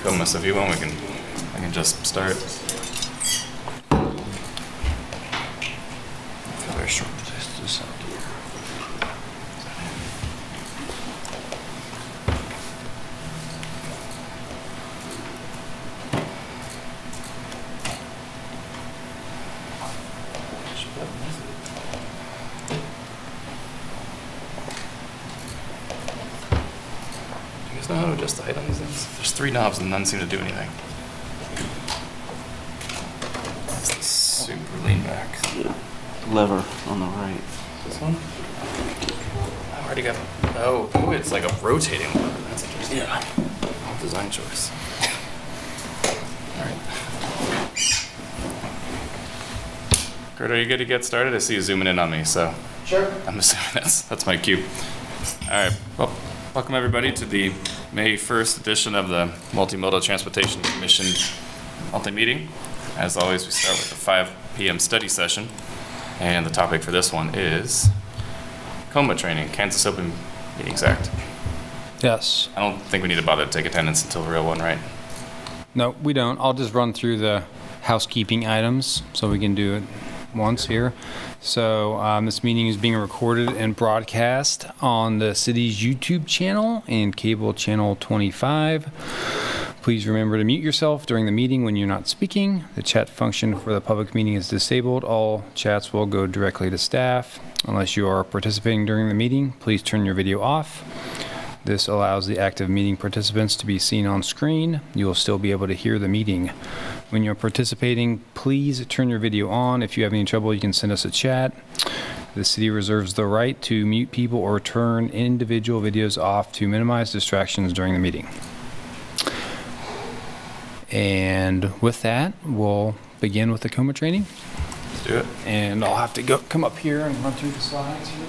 KOMA, so if you want, I can just start. Very short. Know how to adjust the height on these things? There's 3 knobs and none seem to do anything. That's the super lean back. Lever on the right. This one? I already got. Oh, it's like a rotating lever. That's interesting. Yeah. Design choice. All right. Kurt, are you good to get started? I see you zooming in on me, so. Sure. I'm assuming that's my cue. All right. Well. Welcome everybody to the May 1st edition of the Multi-modal Transportation Commission monthly meeting. As always, we start with the 5 p.m. study session, and the topic for this one is KOMA training, Kansas Open Meetings Act. Yes. I don't think we need to bother to take attendance until the real one, right? No, we don't. I'll just run through the housekeeping items so we can do it once here. So this meeting is being recorded and broadcast on the city's YouTube channel and cable channel 25. Please remember to mute yourself during the meeting when you're not speaking. The chat function for the public meeting is disabled. All chats will go directly to staff. Unless you are participating during the meeting, please turn your video off. This allows the active meeting participants to be seen on screen. You will still be able to hear the meeting. When you're participating, please turn your video on. If you have any trouble, you can send us a chat. The city reserves the right to mute people or turn individual videos off to minimize distractions during the meeting. And with that, we'll begin with the KOMA training. Let's do it. And I'll have to come up here and run through the slides here.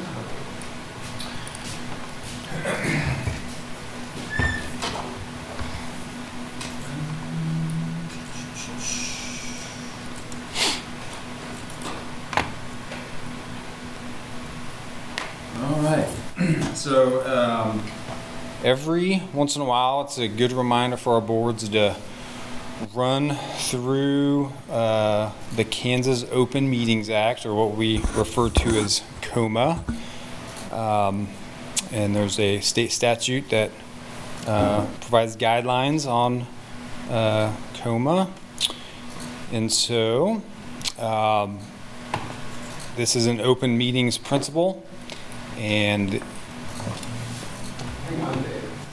All right. So every once in a while, it's a good reminder for our boards to run through the Kansas Open Meetings Act, or what we refer to as KOMA. And there's a state statute that provides guidelines on KOMA. And so this is an open meetings principle. And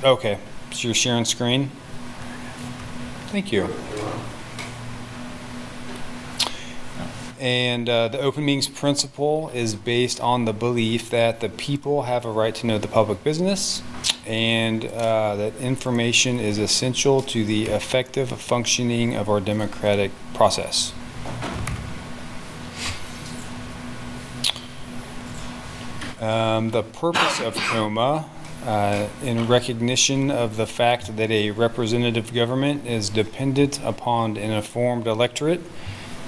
okay, so you're sharing screen. Thank you. And the open meetings principle is based on the belief that the people have a right to know the public business, and that information is essential to the effective functioning of our democratic process. The purpose of KOMA, in recognition of the fact that a representative government is dependent upon an informed electorate,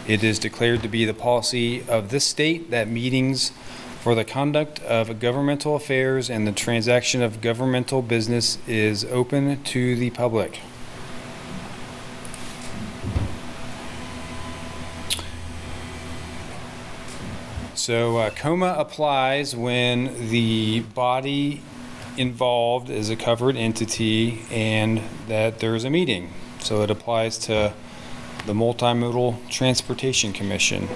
it is declared to be the policy of this state that meetings for the conduct of governmental affairs and the transaction of governmental business is open to the public. So KOMA applies when the body involved is a covered entity and that there's a meeting. So it applies to the Multi-modal Transportation Commission.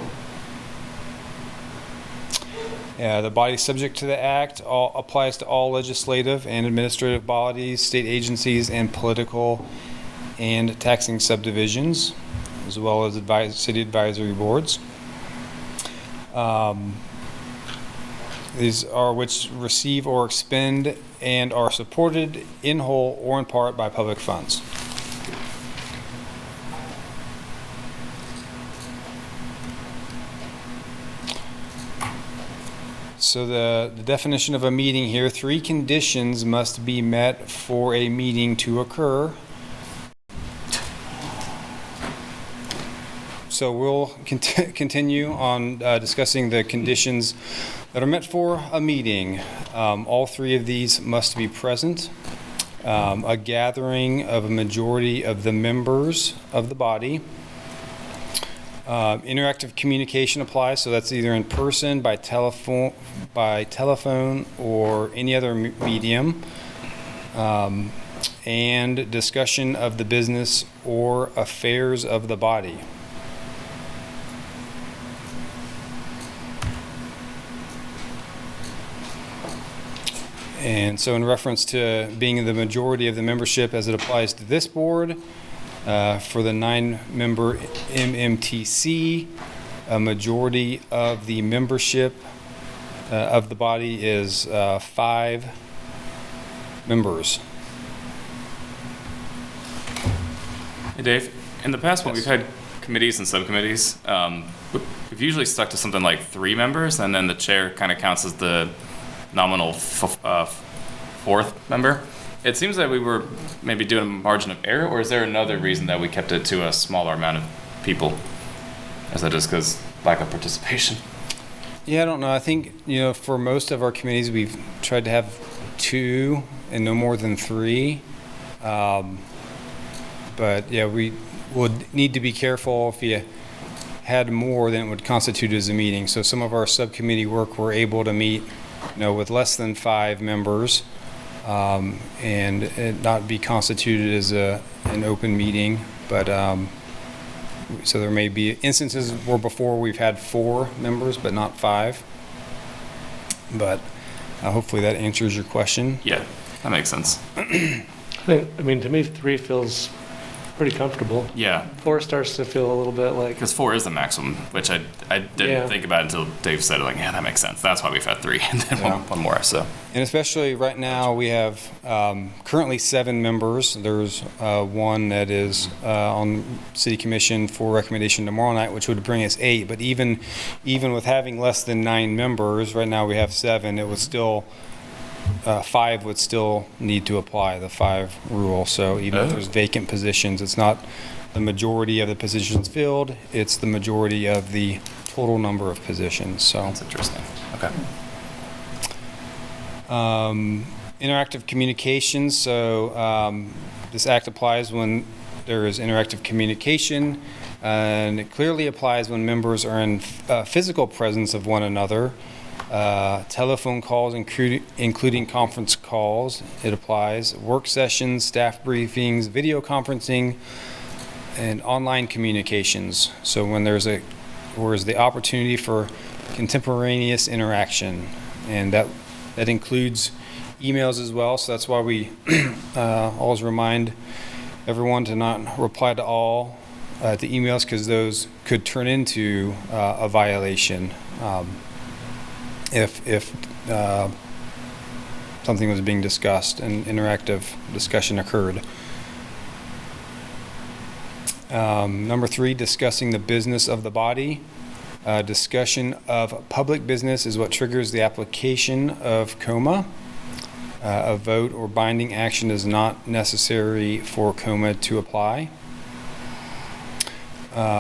The body subject to the Act applies to all legislative and administrative bodies, state agencies, and political and taxing subdivisions, as well as city advisory boards. These are which receive or expend and are supported in whole or in part by public funds. So the definition of a meeting here, 3 conditions must be met for a meeting to occur. So we'll continue on discussing the conditions that are met for a meeting. All 3 of these must be present. a gathering of a majority of the members of the body. Interactive communication applies, so that's either in person, by telephone, or any other medium. And discussion of the business or affairs of the body. And so in reference to being the majority of the membership as it applies to this board, for the 9-member MMTC, a majority of the membership of the body is 5 members. Hey Dave, in the past when Yes. we've had committees and subcommittees, we've usually stuck to something like 3 members, and then the chair kind of counts as the nominal fourth member. It seems that we were maybe doing a margin of error, or is there another reason that we kept it to a smaller amount of people? Is that just because lack of participation? Yeah, I don't know. I think, for most of our committees, we've tried to have 2 and no more than 3. But yeah, we would need to be careful. If you had more, then it would constitute as a meeting. So some of our subcommittee work, we're able to meet, with less than 5 members, and it not be constituted as an open meeting. But so there may be instances where before we've had 4 members, but not 5. But hopefully that answers your question. Yeah, that makes sense. To me, 3 feels pretty comfortable. Yeah, 4 starts to feel a little bit like. because 4 is the maximum, which I didn't Yeah. think about until Dave said it. Like, yeah, that makes sense. That's why we've had 3, and then Yeah. one more. So And especially right now, we have currently 7 members. There's one that is on City Commission for recommendation tomorrow night, which would bring us 8. But even with having less than 9 members, right now we have 7. It would still 5 would still need to apply the 5 rule. So even if there's vacant positions, it's not the majority of the positions filled. It's the majority of the total number of positions. So. that's interesting. Okay. Interactive communication. So this act applies when there is interactive communication, and it clearly applies when members are in physical presence of one another. Telephone calls, including conference calls, it applies. Work sessions, staff briefings, video conferencing, and online communications. So when there's the opportunity for contemporaneous interaction, and that includes emails as well. So that's why we always remind everyone to not reply to all the emails, because those could turn into a violation if something was being discussed and interactive discussion occurred. Number 3, discussing the business of the body. Discussion of public business is what triggers the application of KOMA. A vote or binding action is not necessary for KOMA to apply.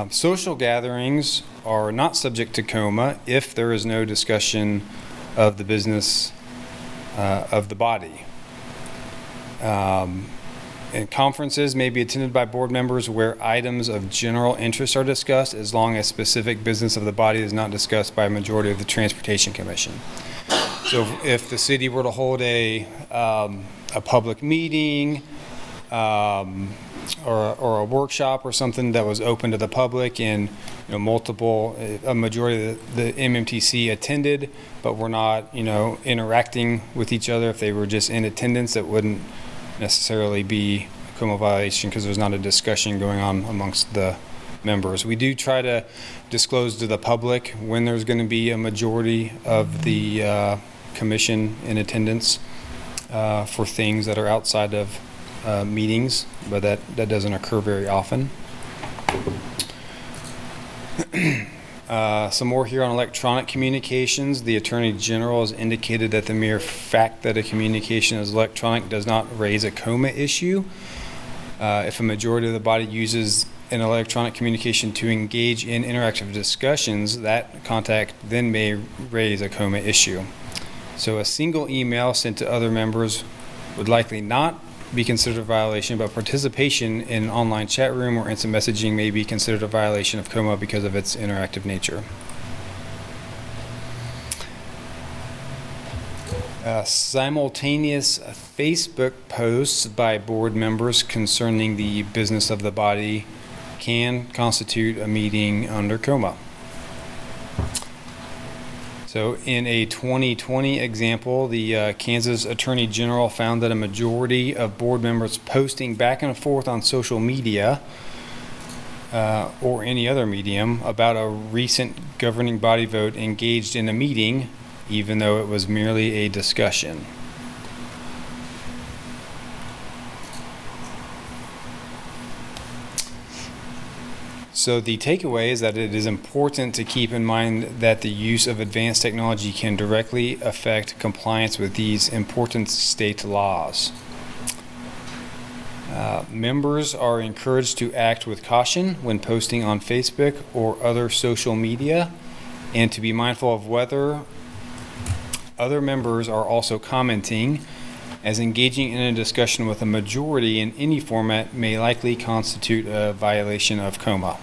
Social gatherings are not subject to KOMA if there is no discussion of the business of the body. And conferences may be attended by board members where items of general interest are discussed, as long as specific business of the body is not discussed by a majority of the Transportation Commission. So if the city were to hold a public meeting or a workshop or something that was open to the public, and a majority of the MMTC attended, but were not interacting with each other, if they were just in attendance, it wouldn't necessarily be a KOMA violation, because there's not a discussion going on amongst the members. We do try to disclose to the public when there's going to be a majority of the commission in attendance for things that are outside of meetings, but that doesn't occur very often. Some more here on electronic communications. The Attorney General has indicated that the mere fact that a communication is electronic does not raise a KOMA issue. If a majority of the body uses an electronic communication to engage in interactive discussions, that contact then may raise a KOMA issue. So a single email sent to other members would likely not be considered a violation, but participation in an online chat room or instant messaging may be considered a violation of KOMA because of its interactive nature. Simultaneous Facebook posts by board members concerning the business of the body can constitute a meeting under KOMA. So in a 2020 example, the Kansas Attorney General found that a majority of board members posting back and forth on social media or any other medium about a recent governing body vote engaged in a meeting, even though it was merely a discussion. So the takeaway is that it is important to keep in mind that the use of advanced technology can directly affect compliance with these important state laws. Members are encouraged to act with caution when posting on Facebook or other social media, and to be mindful of whether other members are also commenting, as engaging in a discussion with a majority in any format may likely constitute a violation of KOMA.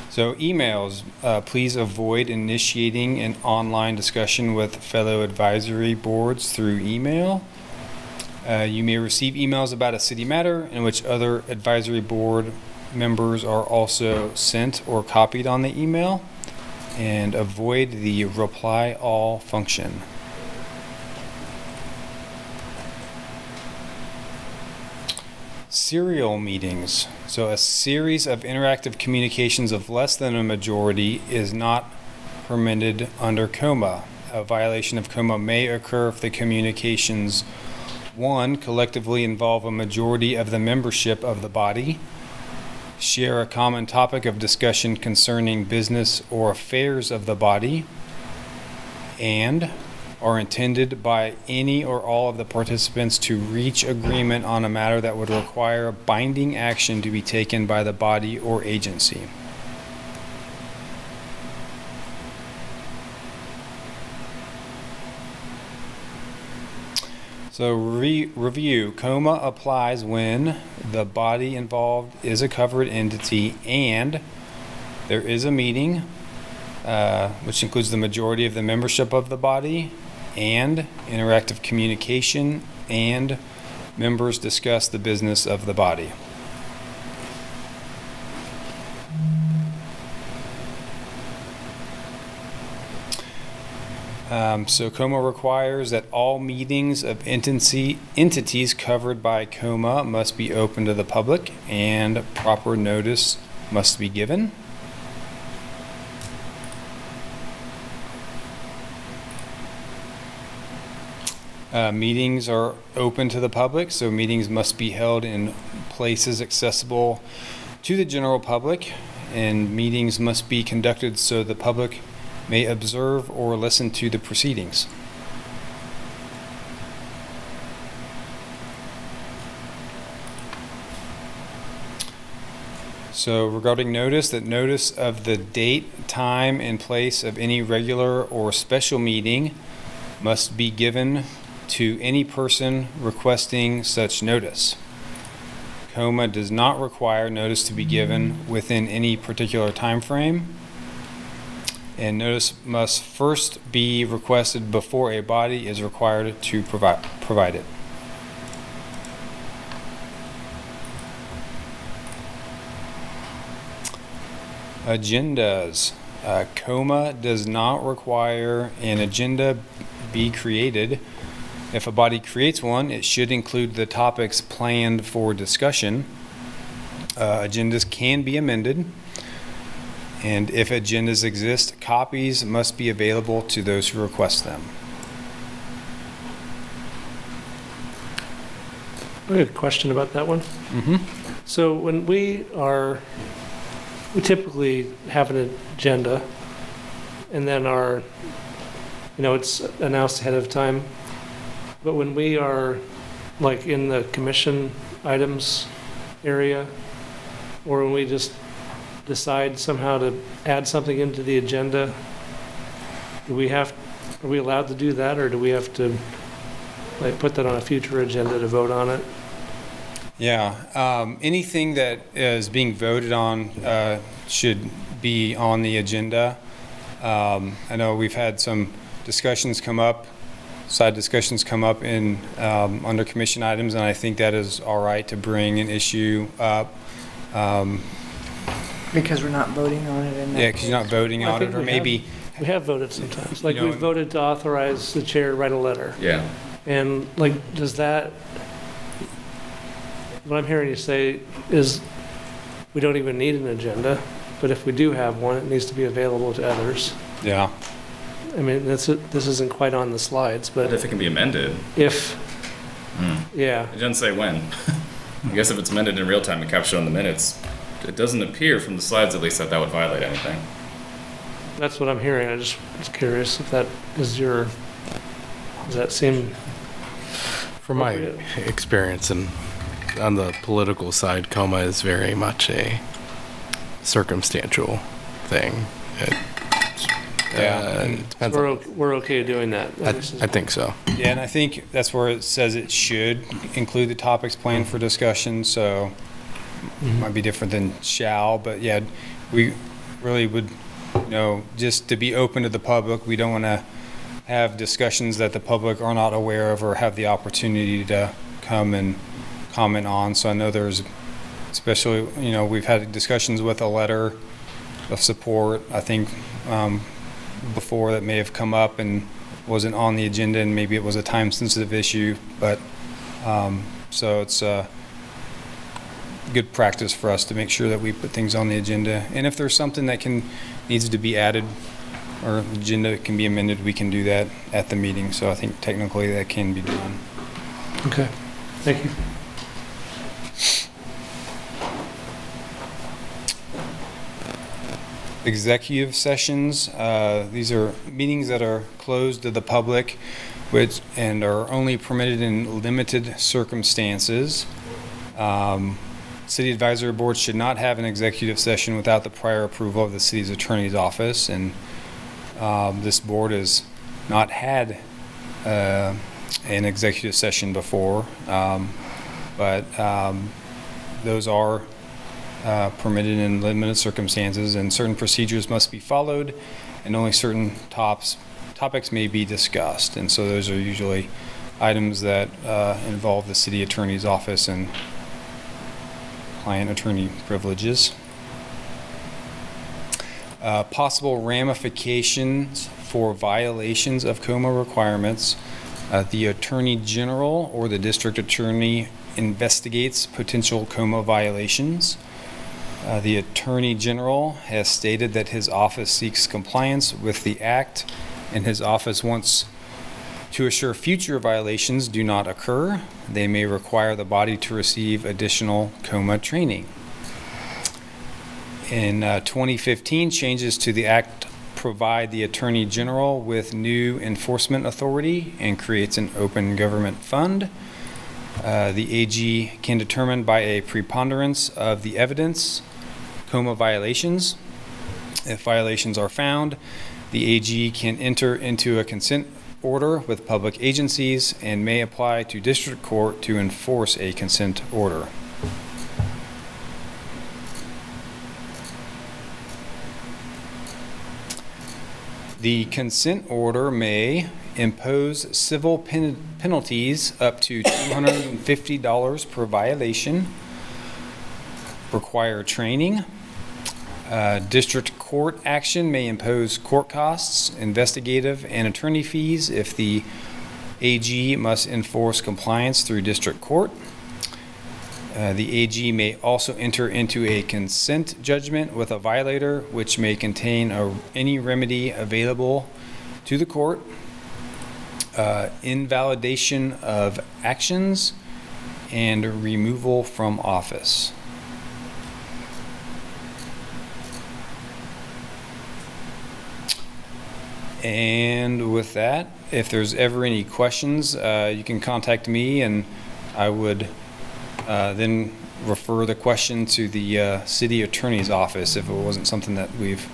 So emails, please avoid initiating an online discussion with fellow advisory boards through email. You may receive emails about a city matter in which other advisory board members are also sent or copied on the email, and avoid the reply all function. Serial meetings. So a series of interactive communications of less than a majority is not permitted under KOMA. A violation of KOMA may occur if the communications, 1, collectively involve a majority of the membership of the body, share a common topic of discussion concerning business or affairs of the body, and are intended by any or all of the participants to reach agreement on a matter that would require binding action to be taken by the body or agency. So review, KOMA applies when the body involved is a covered entity and there is a meeting, which includes the majority of the membership of the body, and interactive communication, and members discuss the business of the body. So KOMA requires that all meetings of entities covered by KOMA must be open to the public and proper notice must be given. Meetings are open to the public, so meetings must be held in places accessible to the general public, and meetings must be conducted so the public may observe or listen to the proceedings. So regarding notice, that notice of the date, time, and place of any regular or special meeting must be given to any person requesting such notice. KOMA does not require notice to be given within any particular time frame, and notice must first be requested before a body is required to provide it. Agendas. KOMA does not require an agenda be created. If a body creates one, it should include the topics planned for discussion. Agendas can be amended, and if agendas exist, copies must be available to those who request them. I have a question about that one. Mm-hmm. So when we typically have an agenda, and then it's announced ahead of time. But when we are like in the commission items area, or when we just decide somehow to add something into the agenda, are we allowed to do that, or do we have to, like, put that on a future agenda to vote on it? Yeah, anything that is being voted on should be on the agenda. I know we've had some discussions come up, side discussions come up in under commission items, and I think that is all right to bring an issue up. Because we're not voting on it in that. Yeah, because you're not voting I on think it, or maybe, We have voted sometimes, like, You know, we've voted to authorize the chair to write a letter. Yeah. And like, does that, what I'm hearing you say is, we don't even need an agenda, but if we do have one, it needs to be available to others. yeah. I mean, this isn't quite on the slides, But but if it can be amended, if, it yeah, doesn't say when. I guess if it's amended in real time and captured on the minutes, it doesn't appear from the slides at least that would violate anything. that's what I'm hearing. I just was curious if that is does that seem, From my appropriate? experience and on the political side, KOMA is very much a circumstantial thing. It depends. we're okay doing that? I think so. Yeah, and I think that's where it says it should include the topics planned for discussion, so it might be different than shall, but yeah, we really would, just to be open to the public, we don't want to have discussions that the public are not aware of or have the opportunity to come and comment on. So I know there's, especially, we've had discussions with a letter of support, I think, before that may have come up and wasn't on the agenda, and maybe it was a time-sensitive issue, but so it's good practice for us to make sure that we put things on the agenda. And if there's something that needs to be added or the agenda can be amended, we can do that at the meeting. So I think technically that can be done. Okay, thank you. Executive sessions, these are meetings that are closed to the public and are only permitted in limited circumstances. City Advisory Board should not have an executive session without the prior approval of the city's attorney's office, and this board has not had an executive session before, but those are permitted in limited circumstances, and certain procedures must be followed, and only certain topics may be discussed. And so those are usually items that involve the city attorney's office and client attorney privileges. Possible ramifications for violations of KOMA requirements. The Attorney General or the District Attorney investigates potential KOMA violations. The Attorney General has stated that his office seeks compliance with the Act, and his office wants to assure future violations do not occur. They may require the body to receive additional KOMA training. In 2015, changes to the Act provide the Attorney General with new enforcement authority and creates an open government fund. The AG can determine by a preponderance of the evidence KOMA violations. If violations are found, the AG can enter into a consent order with public agencies and may apply to district court to enforce a consent order. The consent order may impose civil penalties up to $250 per violation, require training. District court action may impose court costs, investigative and attorney fees if the AG must enforce compliance through district court. The AG may also enter into a consent judgment with a violator, which may contain any remedy available to the court. Invalidation of actions and removal from office. And with that, if there's ever any questions, you can contact me, and I would then refer the question to the city attorney's office if it wasn't something that we've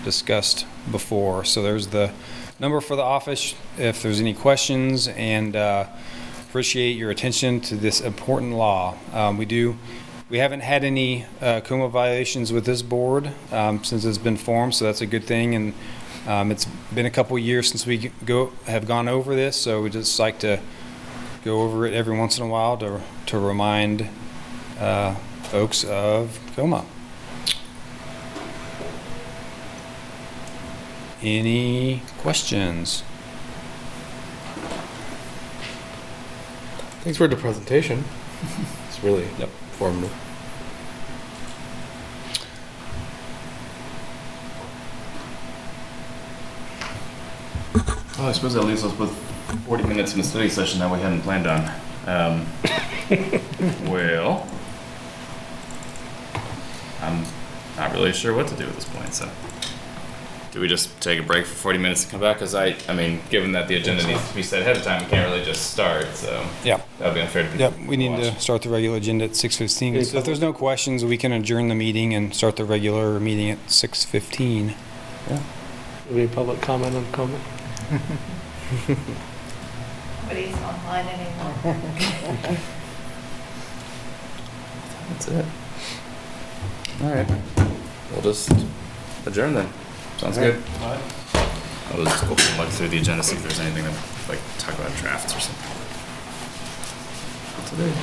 discussed before. So there's the number for the office if there's any questions, and appreciate your attention to this important law. We haven't had any KOMA violations with this board since it's been formed, so that's a good thing. And it's been a couple years since we have gone over this, so we just like to go over it every once in a while to remind folks of KOMA. Any questions? Thanks for the presentation. It's really informative. Well, I suppose that leaves us with 40 minutes in a study session that we hadn't planned on. Well, I'm not really sure what to do at this point, so. Do we just take a break for 40 minutes and come back? Because I mean, given that the agenda needs to be set ahead of time, we can't really just start, so. Yeah. That would be unfair to people. Yep, we need to start the regular agenda at 6:15. So if there's no questions, we can adjourn the meeting and start the regular meeting at 6:15. Any public comment on KOMA? Nobody's online anymore. That's it. All right. We'll just adjourn then. Sounds good. I'll just go look through the agenda, see if there's anything that, like, talk about drafts or something. Today.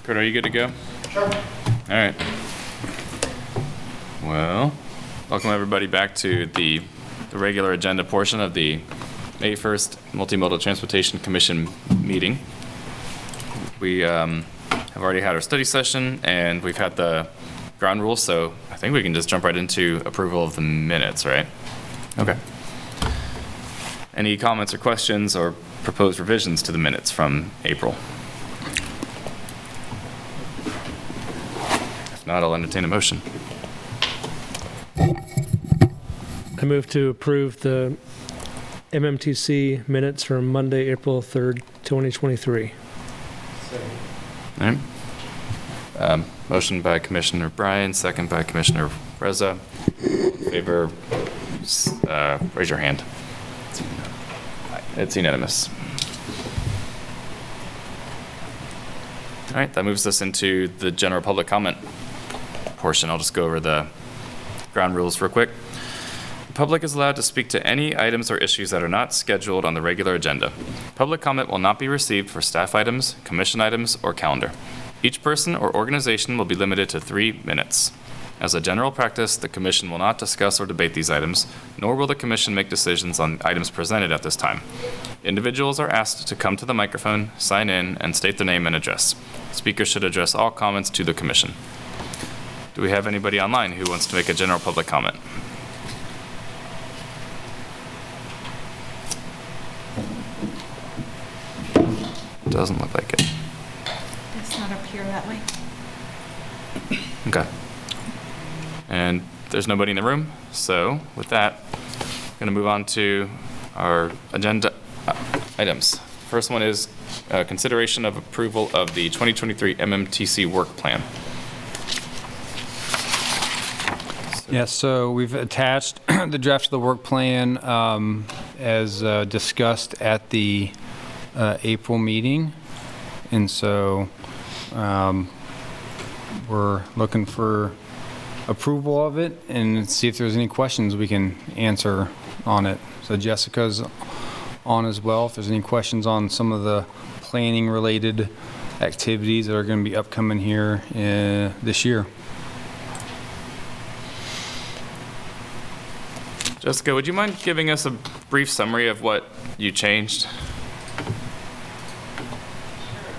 Kurt, are you good to go? Sure. All right. Well, welcome everybody back to the regular agenda portion of the May 1st Multimodal Transportation Commission meeting. We have already had our study session and we've had the ground rules, so I think we can just jump right into approval of the minutes, right? Okay. Any comments or questions or proposed revisions to the minutes from April? If not, I'll entertain a motion. I move to approve the MMTC minutes from Monday, April 3rd, 2023. All right. Motion by Commissioner Bryan, second by Commissioner Reza. In favor, raise your hand. It's unanimous. All right, that moves us into the general public comment portion. I'll just go over the ground rules real quick. The public is allowed to speak to any items or issues that are not scheduled on the regular agenda. Public comment will not be received for staff items, commission items, or calendar. Each person or organization will be limited to 3 minutes. As a general practice, the commission will not discuss or debate these items, nor will the commission make decisions on items presented at this time. Individuals are asked to come to the microphone, sign in, and state their name and address. Speakers should address all comments to the commission. Do we have anybody online who wants to make a general public comment? Doesn't look like it. It's not up here that way. Okay. And there's nobody in the room, so with that, I'm going to move on to our agenda items. First one is consideration of approval of the 2023 MMTC work plan. Yes, so we've attached the draft of the work plan as discussed at the April meeting. And so we're looking for approval of it and see if there's any questions we can answer on it. So Jessica's on as well. If there's any questions on some of the planning related activities that are going to be upcoming here this year. Jessica, would you mind giving us a brief summary of what you changed?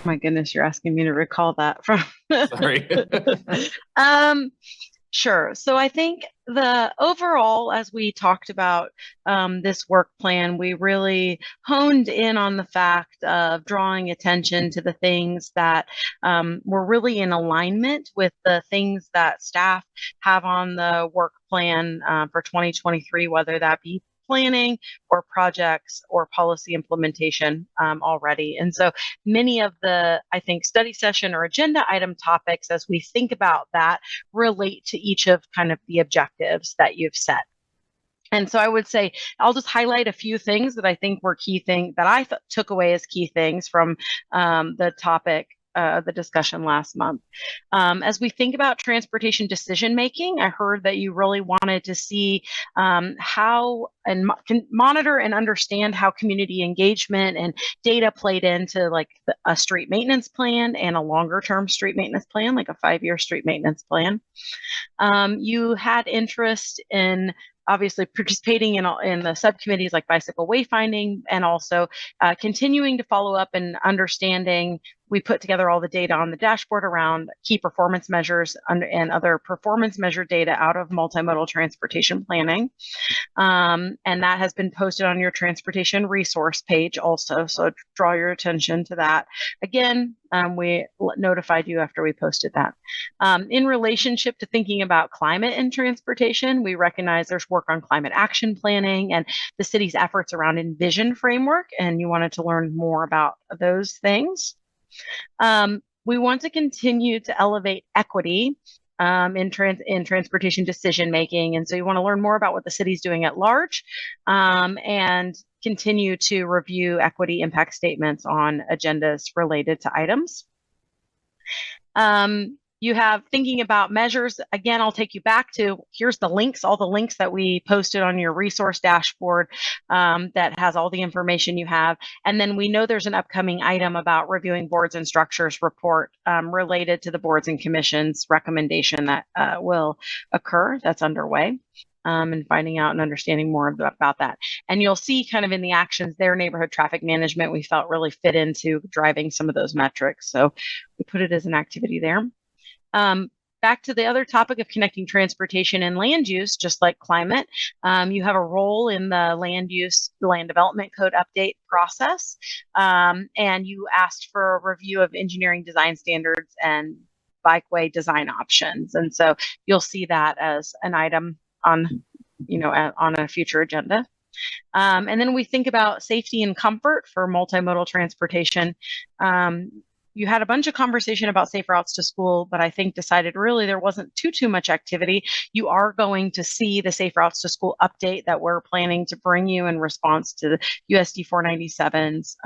My goodness, you're asking me to recall that from. Sorry. Sure. So I think the overall, as we talked about this work plan, we really honed in on the fact of drawing attention to the things that were really in alignment with the things that staff have on the work plan for 2023, whether that be planning or projects or policy implementation already. And so many of the, I think, study session or agenda item topics, as we think about that, relate to each of kind of the objectives that you've set. And so I would say, I'll just highlight a few things that I think were key things that I took away as key things from the topic the discussion last month. As we think about transportation decision making, I heard that you really wanted to see how and can monitor and understand how community engagement and data played into like a street maintenance plan and a longer term street maintenance plan, like a 5-year street maintenance plan. You had interest in obviously participating in the subcommittees like bicycle wayfinding, and also continuing to follow up and understanding. We put together all the data on the dashboard around key performance measures and other performance measure data out of multimodal transportation planning. And that has been posted on your transportation resource page also, so draw your attention to that. Again, we notified you after we posted that. In relationship to thinking about climate and transportation, we recognize there's work on climate action planning and the city's efforts around Envision framework, and you wanted to learn more about those things. We want to continue to elevate equity in transportation decision making, and so you want to learn more about what the city's doing at large, and continue to review equity impact statements on agendas related to items. You have thinking about measures. Again, I'll take you back to here's the links, all the links that we posted on your resource dashboard that has all the information you have. And then we know there's an upcoming item about reviewing boards and structures report related to the boards and commissions recommendation that will occur. That's underway. And finding out and understanding more about that. And you'll see kind of in the actions there, neighborhood traffic management, we felt really fit into driving some of those metrics. So we put it as an activity there. Back to the other topic of connecting transportation and land use, just like climate, you have a role in the land development code update process. And you asked for a review of engineering design standards and bikeway design options. And so you'll see that as an item on a future agenda. And then we think about safety and comfort for multimodal transportation. You had a bunch of conversation about safe routes to school, but I think decided really there wasn't too much activity. You are going to see the safe routes to school update that we're planning to bring you in response to the USD 497's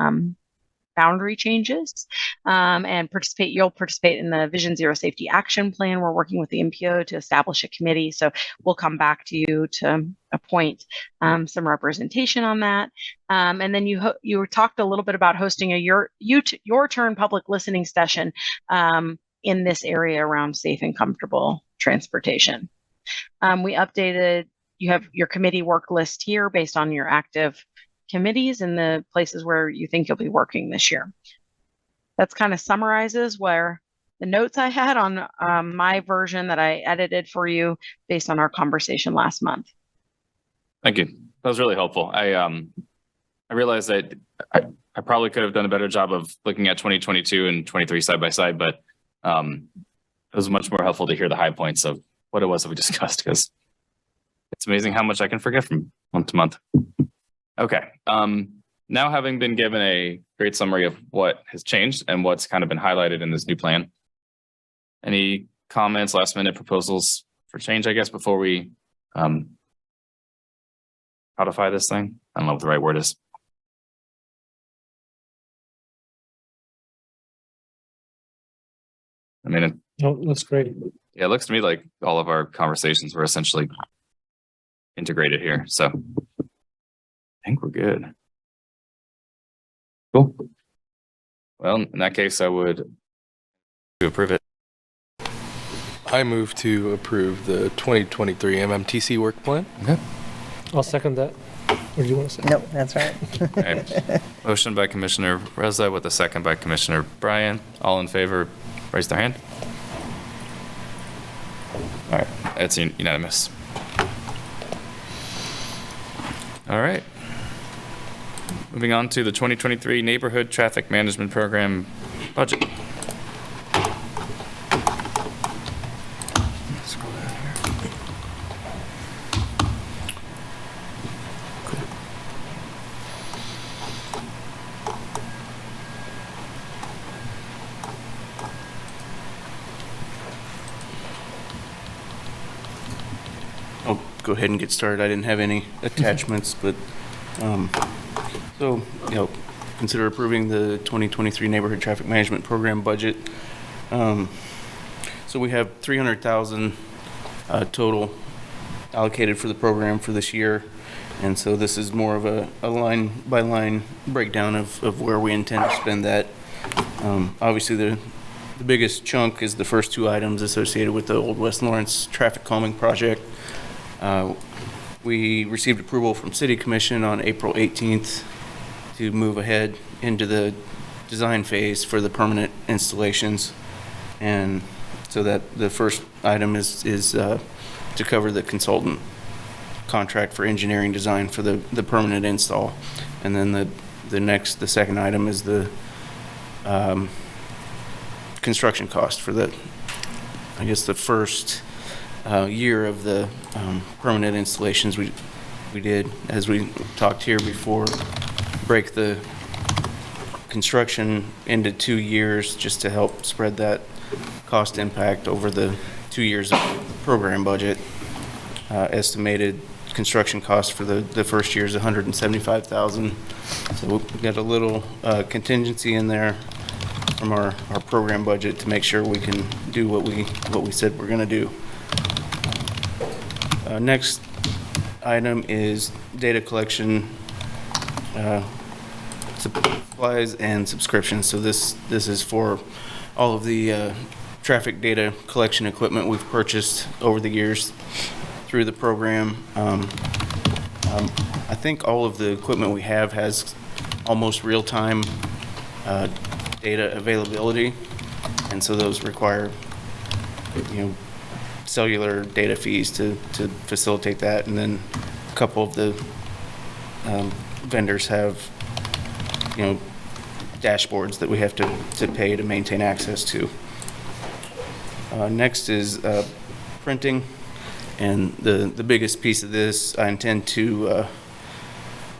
boundary changes, and you'll participate in the Vision Zero Safety Action Plan. We're working with the MPO to establish a committee, so we'll come back to you to appoint some representation on that. And then you talked a little bit about hosting a your turn public listening session in this area around safe and comfortable transportation. We updated, you have your committee work list here based on your active committees and the places where you think you'll be working this year. That's kind of summarizes where the notes I had on my version that I edited for you based on our conversation last month. Thank you. That was really helpful. I realized that I probably could have done a better job of looking at 2022 and 23 side by side, but it was much more helpful to hear the high points of what it was that we discussed, because it's amazing how much I can forget from month to month. Okay. Now having been given a great summary of what has changed and what's kind of been highlighted in this new plan, any comments, last minute proposals for change, I guess, before we codify this thing? I don't know what the right word is. I mean, Oh, that's great. yeah, it looks to me like all of our conversations were essentially integrated here. So I think we're good. Cool. Well, in that case, I would approve it. I move to approve the 2023 MMTC work plan. Okay. I'll second that. Or do you want to say? Nope, that's right. Okay. Motion by Commissioner Reza with a second by Commissioner Bryan. All in favor, raise their hand. All right, it's unanimous. All right. Moving on to the 2023 Neighborhood Traffic Management Program budget. Scroll down here. Cool. I'll go ahead and get started. I didn't have any attachments, but consider approving the 2023 Neighborhood Traffic Management Program budget. So we have $300,000 total allocated for the program for this year. And so this is more of a line by line breakdown of where we intend to spend that. Obviously the biggest chunk is the first two items associated with the Old West Lawrence traffic calming project. We received approval from City Commission on April 18th to move ahead into the design phase for the permanent installations. And so that the first item is to cover the consultant contract for engineering design for the permanent install. And then the second item is the construction cost for the first year of the permanent installations we did, as we talked here before, break the construction into 2 years just to help spread that cost impact over the 2 years of the program budget. Estimated construction cost for the first year is $175,000. So we've got a little contingency in there from our program budget to make sure we can do what we said we're gonna do. Next item is data collection, supplies and subscriptions. So this is for all of the traffic data collection equipment we've purchased over the years through the program. I think all of the equipment we have has almost real-time data availability, and so those require, cellular data fees to facilitate that. And then a couple of the vendors have, dashboards that we have to pay to maintain access to. Next is printing, and the biggest piece of this, I intend to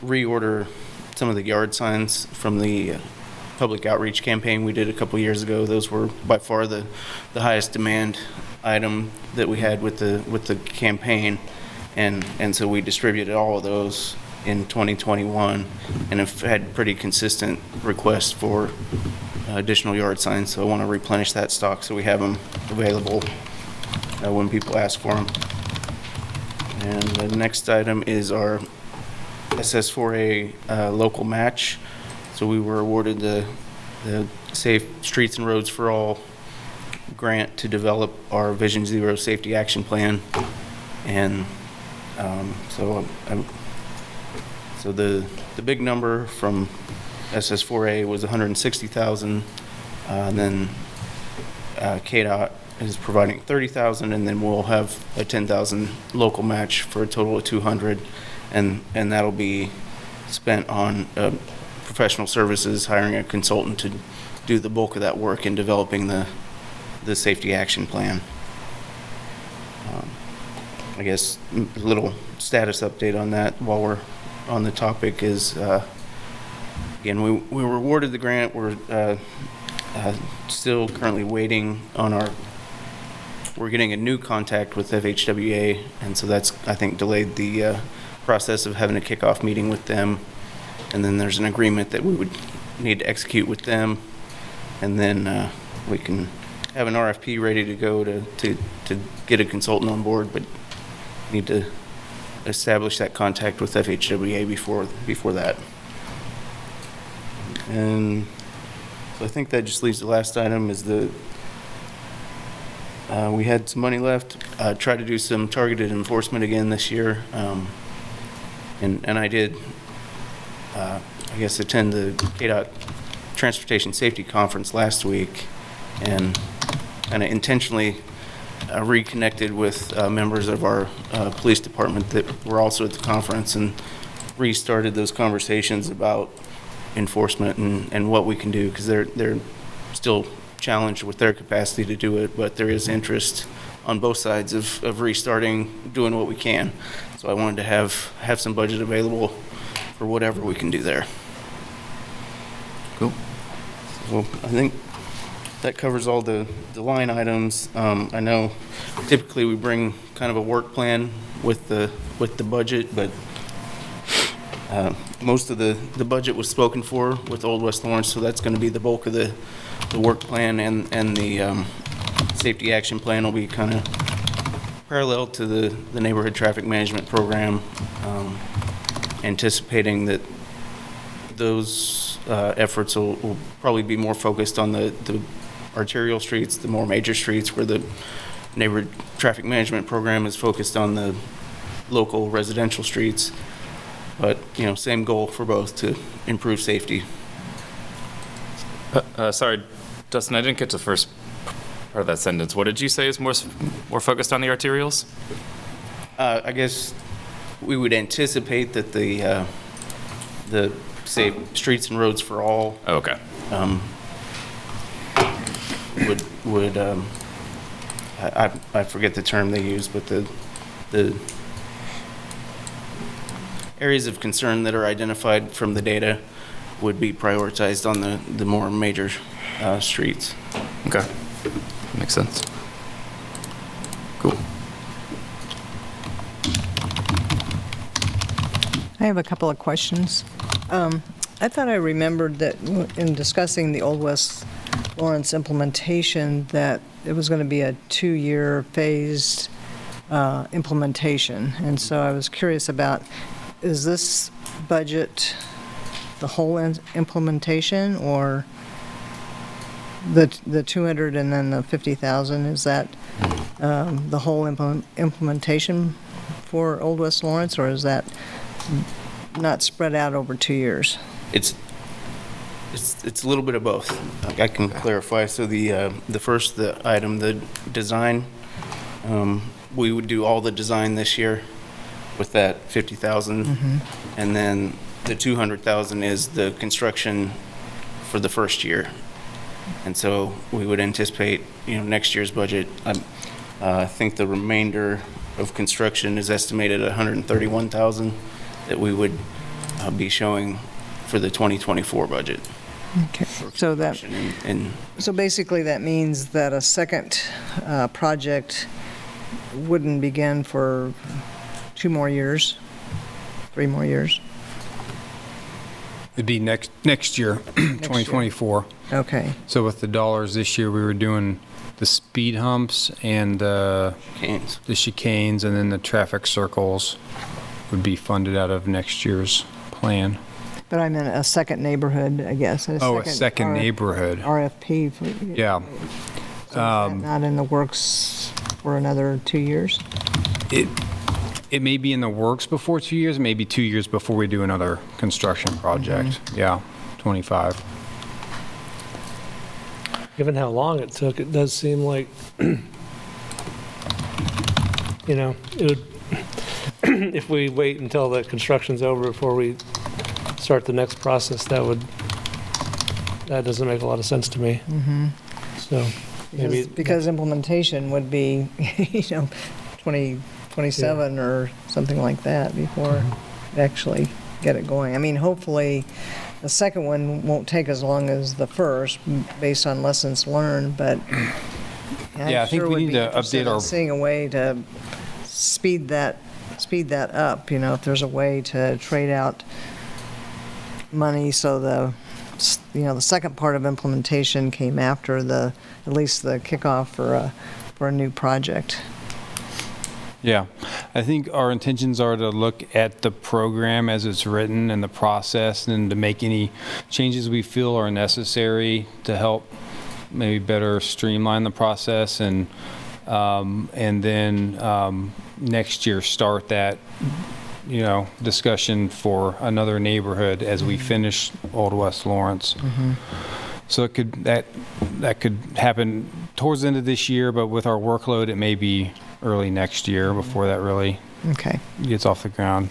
reorder some of the yard signs from the public outreach campaign we did a couple years ago. Those were by far the highest demand item that we had with the campaign, and so we distributed all of those in 2021 and have had pretty consistent requests for additional yard signs. So I want to replenish that stock so we have them available when people ask for them. And the next item is our SS4A local match. So we were awarded the Safe Streets and Roads for All grant to develop our Vision Zero safety action plan. And so the big number from SS4A was $160,000, and then KDOT is providing $30,000, and then we'll have a $10,000 local match for a total of $200,000, and that'll be spent on professional services, hiring a consultant to do the bulk of that work in developing the safety action plan. I guess a little status update on that while we're on the topic is, again, we were awarded the grant. We're still currently waiting on we're getting a new contact with FHWA, and so that's, I think, delayed the process of having a kickoff meeting with them. And then there's an agreement that we would need to execute with them, and then we can have an RFP ready to go to get a consultant on board, but need to establish that contact with FHWA before that. And so I think that just leaves the last item is we had some money left. Try to do some targeted enforcement again this year, and I did I guess attend the KDOT Transportation Safety Conference last week, and kind of intentionally reconnected with members of our police department that were also at the conference, and restarted those conversations about enforcement and what we can do, because they're still challenged with their capacity to do it, but there is interest on both sides of restarting doing what we can. So I wanted to have some budget available for whatever we can do there. Cool. Well, I think that covers all the line items. I know typically we bring kind of a work plan with the budget, but most of the budget was spoken for with Old West Lawrence, so that's going to be the bulk of the work plan, and the safety action plan will be kind of parallel to the neighborhood traffic management program, anticipating that those efforts will probably be more focused on the arterial streets, the more major streets, where the neighborhood traffic management program is focused on the local residential streets. But, same goal for both, to improve safety. Sorry, Dustin, I didn't get to the first part of that sentence. What did you say is more focused on the arterials? I guess we would anticipate that the say Streets and Roads for All. Oh, okay. Would I forget the term they use, but the areas of concern that are identified from the data would be prioritized on the more major streets. Okay. Makes sense. Cool. I have a couple of questions. I thought I remembered that in discussing the Old West Lawrence implementation that it was going to be a 2-year phased implementation. And so I was curious about, is this budget the whole implementation, or the 200 and then the 50,000, is that the whole implementation for Old West Lawrence, or is that not spread out over 2 years? It's a little bit of both. I can clarify. So the first item, the design, we would do all the design this year with that 50,000, and then the 200,000 is the construction for the first year. And so we would anticipate, next year's budget. I think the remainder of construction is estimated at 131,000 that we would be showing for the 2024 budget. Okay, so so basically that means that a second project wouldn't begin for 2 more years, 3 more years? It'd be next year, 2024. Okay, So with the dollars this year, we were doing the speed humps and the chicanes, and then the traffic circles would be funded out of next year's plan. but I meant a second neighborhood, I guess. A second neighborhood. RFP. Yeah. So is that not in the works for another 2 years? It may be in the works before 2 years, maybe 2 years before we do another construction project. Yeah, 25. Given how long it took, it does seem like, it would, if we wait until the construction's over before we start the next process, that doesn't make a lot of sense to me. So maybe. Because implementation would be, 2027 or something like that before we actually get it going. I mean, hopefully, the second one won't take as long as the first, based on lessons learned, but Yeah, I think we need to update our. seeing a way to speed that up, if there's a way to trade out money so the second part of implementation came after at least the kickoff for a new project. Yeah, I think our intentions are to look at the program as it's written and the process, and to make any changes we feel are necessary to help maybe better streamline the process, and then next year start that discussion for another neighborhood as we finish Old West Lawrence. So that could happen towards the end of this year, but with our workload, it may be early next year before that really gets off the ground.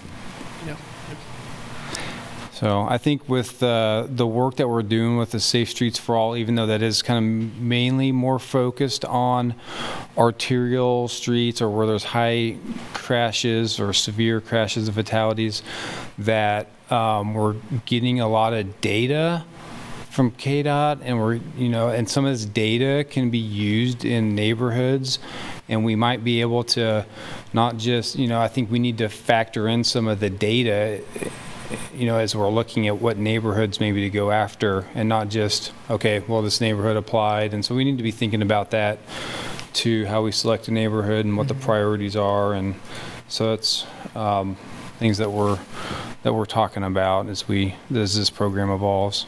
So I think with the work that we're doing with the Safe Streets for All, even though that is kind of mainly more focused on arterial streets or where there's high crashes or severe crashes and fatalities, that we're getting a lot of data from KDOT, and and some of this data can be used in neighborhoods, and we might be able to not just, I think we need to factor in some of the data, as we're looking at what neighborhoods maybe to go after, and not just, okay, well, this neighborhood applied. And so we need to be thinking about that to how we select a neighborhood and what the priorities are. And so it's things that we're talking about as this program evolves.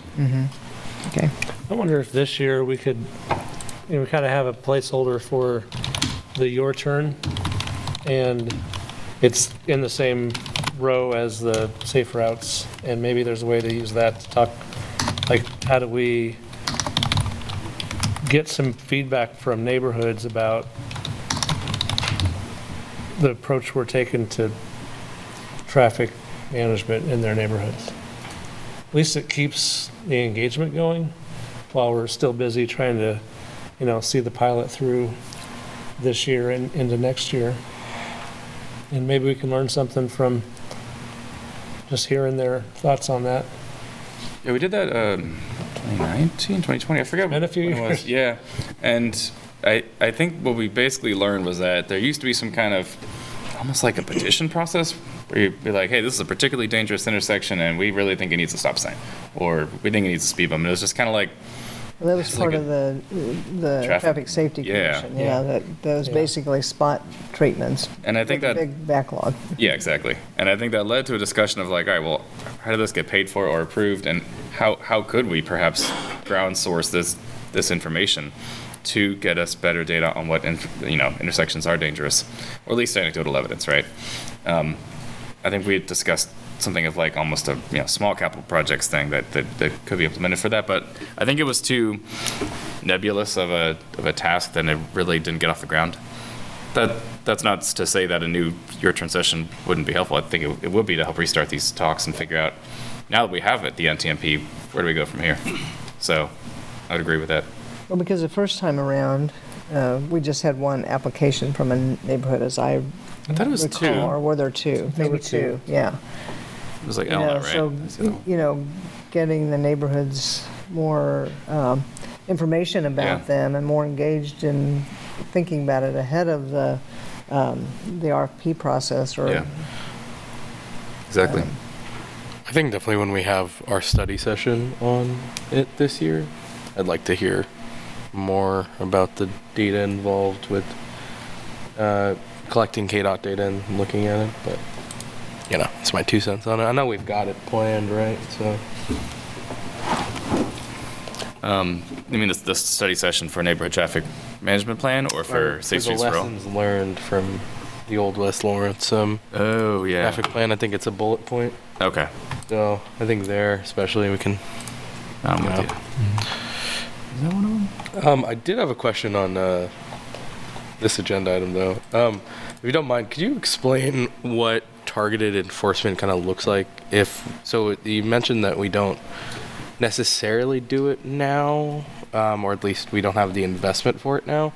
Okay. I wonder if this year we could, we kind of have a placeholder for the Your Turn, and it's in the same row as the safe routes, and maybe there's a way to use that to talk, like, how do we get some feedback from neighborhoods about the approach we're taking to traffic management in their neighborhoods. At least it keeps the engagement going while we're still busy trying to, see the pilot through this year and into next year. And maybe we can learn something from just hearing their thoughts on that. Yeah, we did that 2019, 2020, I forget Been a few when it was. Yeah, and I think what we basically learned was that there used to be some kind of, almost like a petition process, where you'd be like, hey, this is a particularly dangerous intersection, and we really think it needs a stop sign, or we think it needs a speed bump. And it was just kind of like That was It's part like of the Traffic Safety Yeah. Commission. Yeah, that was basically spot treatments. And I think with a that- big backlog. Yeah, exactly. And I think that led to a discussion of like, all right, well, how did this get paid for or approved, and how could we perhaps ground source this information to get us better data on what intersections are dangerous, or at least anecdotal evidence, right? I think we had discussed something of like almost a small capital projects thing that could be implemented for that, but I think it was too nebulous of a task that it really didn't get off the ground. That's not to say that a new year transition wouldn't be helpful. I think it would be to help restart these talks and figure out, now that we have it, the NTMP, where do we go from here? So I would agree with that. Well, because the first time around, we just had one application from a neighborhood, as I thought it was recall, two. or were there two? Maybe two, yeah. It was like You know, Elna, right? So, getting the neighborhoods more information about Yeah. them and more engaged in thinking about it ahead of the RFP process or. Yeah. Exactly. I think definitely when we have our study session on it this year, I'd like to hear more about the data involved with collecting KDOT data and looking at it, but it's my 2 cents on it. I know we've got it planned, right? So You mean the study session for neighborhood traffic management plan, or for Safe Streets the for All? lessons learned from the old West Lawrence Oh, yeah. traffic plan. I think it's a bullet point. Okay. So I think there, especially, we can. I'm with you. Is that one of them? I did have a question on this agenda item, though. If you don't mind, could you explain what targeted enforcement kind of looks like? So you mentioned that we don't necessarily do it now, or at least we don't have the investment for it now.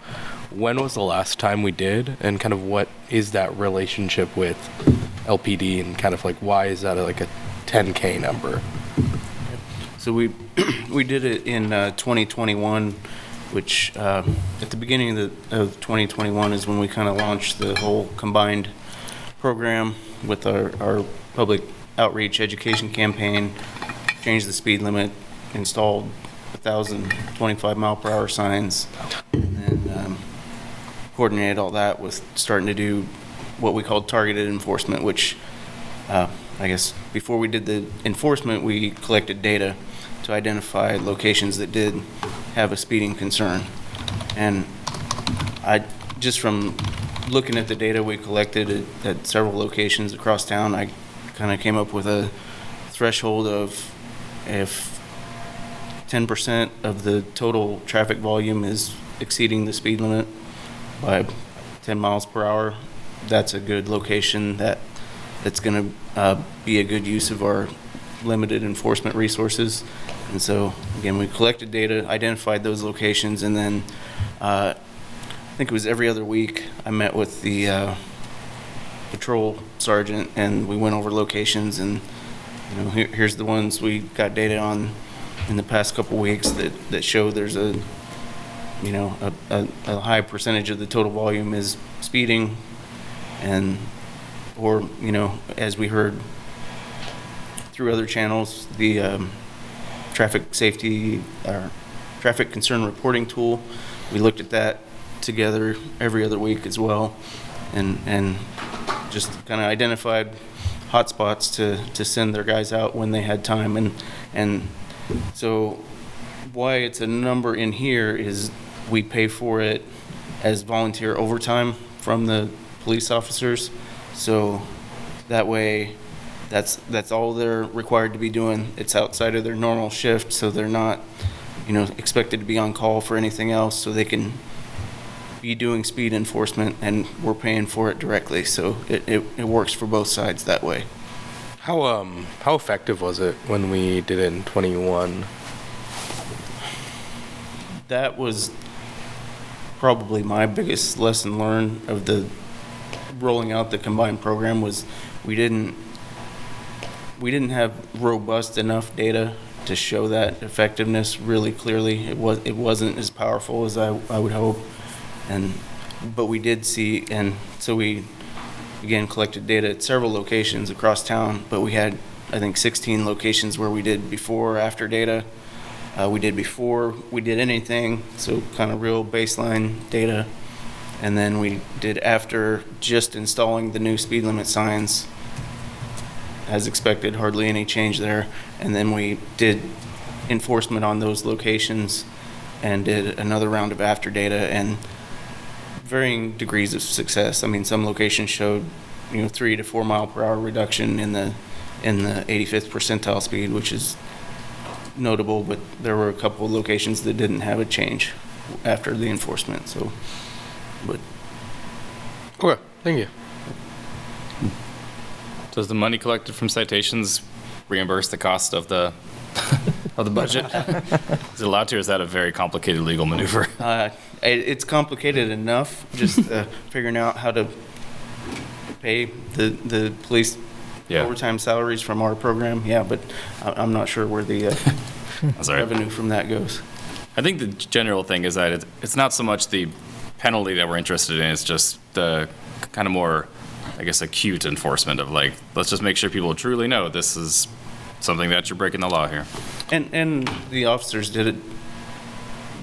When was the last time we did, and kind of what is that relationship with LPD, and kind of like why is that like a 10K number? So we did it in 2021, which at the beginning of 2021 is when we kind of launched the whole combined program with our public outreach education campaign, changed the speed limit, installed 1,025 mile per hour signs, and then coordinated all that with starting to do what we called targeted enforcement, which I guess before we did the enforcement, we collected data to identify locations that did have a speeding concern. And just from looking at the data we collected at several locations across town, I kind of came up with a threshold of if 10% of the total traffic volume is exceeding the speed limit by 10 miles per hour, that's a good location that's going to be a good use of our limited enforcement resources. And so, again, we collected data, identified those locations, and then I think it was every other week I met with the patrol sergeant, and we went over locations, and here's the ones we got data on in the past couple weeks that show there's a high percentage of the total volume is speeding, or as we heard through other channels, the traffic safety or traffic concern reporting tool, we looked at that together every other week as well, and just kind of identified hotspots to send their guys out when they had time. And so why it's a number in here is we pay for it as volunteer overtime from the police officers. So that way, that's all they're required to be doing. It's outside of their normal shift, so they're not, expected to be on call for anything else, so they can be doing speed enforcement, and we're paying for it directly. So it works for both sides that way. How effective was it when we did it in 21? That was probably my biggest lesson learned of the rolling out the combined program was we didn't have robust enough data to show that effectiveness really clearly. It wasn't as powerful as I would hope, but we did see, and so we again collected data at several locations across town, but we had I think 16 locations where we did before or after data, we did before we did anything, so kind of real baseline data. And then we did after just installing the new speed limit signs. As expected, hardly any change there. And then we did enforcement on those locations and did another round of after data, and varying degrees of success. I mean, some locations showed, 3 to 4 mile per hour reduction in the 85th percentile speed, which is notable, but there were a couple of locations that didn't have a change after the enforcement. So, but Okay, thank you. Does the money collected from citations reimburse the cost of the of the budget? Is it allowed to, or is that a very complicated legal maneuver? it's complicated enough, just figuring out how to pay the police overtime salaries from our program. Yeah, but I'm not sure where the revenue from that goes. I think the general thing is that it's not so much the penalty that we're interested in, it's just the kind of more, I guess, acute enforcement of, like, let's just make sure people truly know this is something that you're breaking the law here. And the officers did it,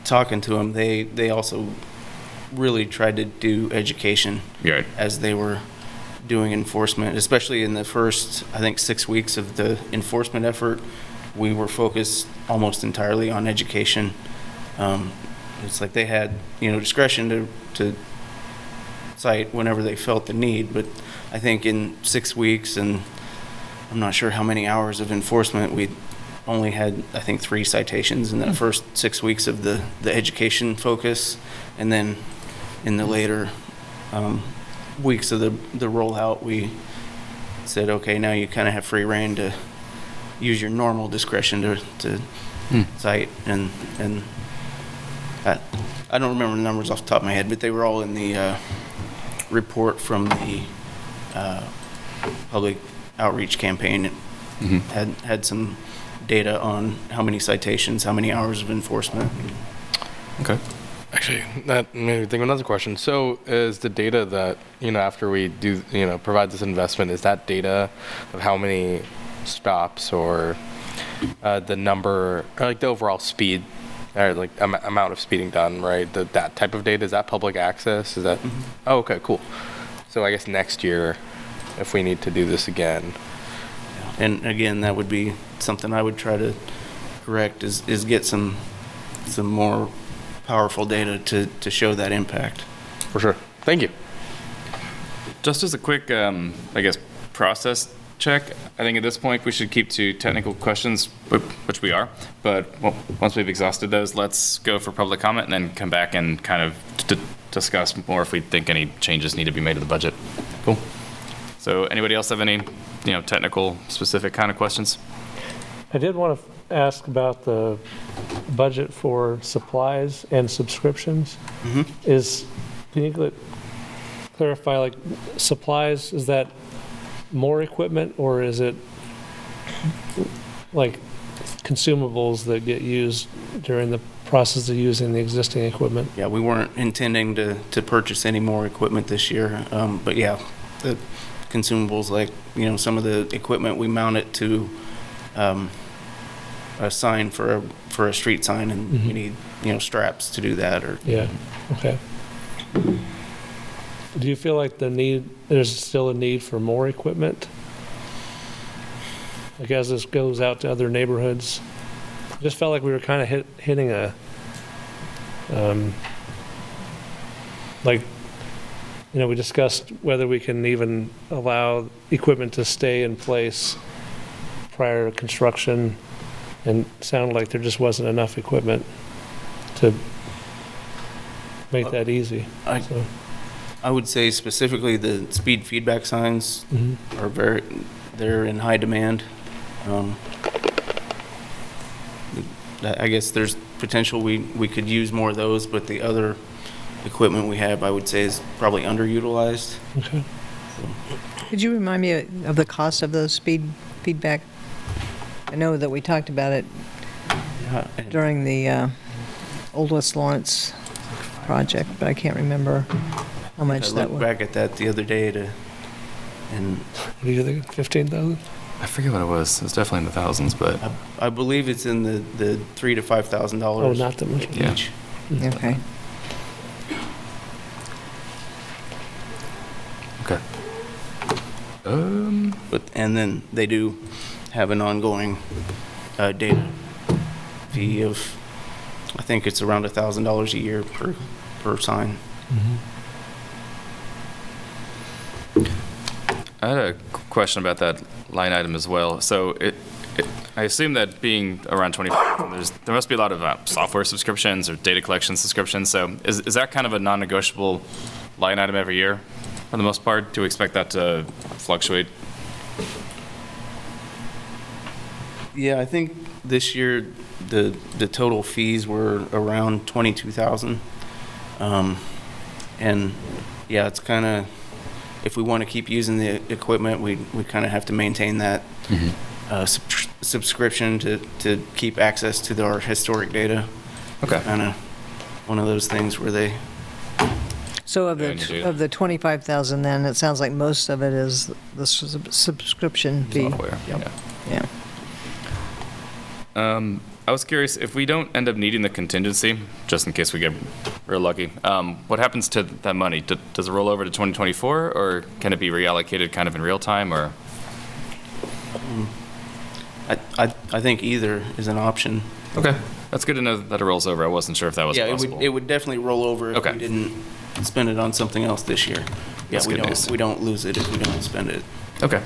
talking to them, they also really tried to do education as they were doing enforcement, especially in the first, I think, 6 weeks of the enforcement effort. We were focused almost entirely on education. It's like they had, discretion to cite whenever they felt the need, but I think in 6 weeks, and I'm not sure how many hours of enforcement, we only had, I think, 3 citations in the first 6 weeks of the education focus, and then in the later weeks of the rollout, we said, okay, now you kind of have free reign to use your normal discretion to cite, and I don't remember the numbers off the top of my head, but they were all in the report from the public outreach campaign. It had some data on how many citations, how many hours of enforcement. Okay. Actually, that made me think of another question. So is the data that, after we do, provide this investment, is that data of how many stops or the number, or like the overall speed, or like amount of speeding done, right? That type of data, is that public access? Is that, oh, okay, cool. So I guess next year, if we need to do this again. And again, that would be something I would try to correct, is get some more powerful data to show that impact. For sure. Thank you. Just as a quick, I guess, process check, I think at this point we should keep to technical questions, which we are, but once we've exhausted those, let's go for public comment and then come back and kind of discuss more if we think any changes need to be made to the budget. Cool. So anybody else have any, technical specific kind of questions? I did want to ask about the budget for supplies and subscriptions. Can you clarify, like, supplies, is that more equipment, or is it like consumables that get used during the process of using the existing equipment? Yeah, we weren't intending to purchase any more equipment this year, but yeah, the consumables, like, some of the equipment we mount it to a sign for a street sign, and we need, straps to do that, or okay. Do you feel like there's still a need for more equipment? Like, as this goes out to other neighborhoods? I just felt like we were kind of hitting a, we discussed whether we can even allow equipment to stay in place prior to construction, and it sounded like there just wasn't enough equipment to make that easy. I would say specifically the speed feedback signs are they're in high demand. I guess there's potential we could use more of those, but the other equipment we have, I would say, is probably underutilized. Okay. Could you remind me of the cost of those speed feedback? I know that we talked about it during the Old West Lawrence project, but I can't remember how much I that looked was. back at that the other day and What do you think, 15,000? I forget what it was. It was definitely in the thousands, but I believe it's in the $3,000 to $5,000. Oh, not that much. yeah. Each. Okay. Okay. And then they do have an ongoing data fee of, I think it's around $1,000 a year per sign. I had a question about that line item as well. So I assume that being around 25, there must be a lot of software subscriptions or data collection subscriptions. So is that kind of a non-negotiable line item every year for the most part? Do we expect that to fluctuate? Yeah, I think this year the total fees were around 22,000. And yeah, it's kind of, if we want to keep using the equipment, we kind of have to maintain that subscription to keep access to our historic data. Okay. Kind of one of those things where they. So of Yeah, and you do. the 25,000, then it sounds like most of it is the subscription fee. Software. Yep. Yeah. I was curious, if we don't end up needing the contingency, just in case we get real lucky, what happens to that money? Does it roll over to 2024, or can it be reallocated kind of in real time, or? I think either is an option. Okay, that's good to know that it rolls over. I wasn't sure if that was Yeah, possible. it would definitely roll over if Okay. we didn't spend it on something else this year. Yeah, That's good news. we don't lose it if we don't spend it. Okay.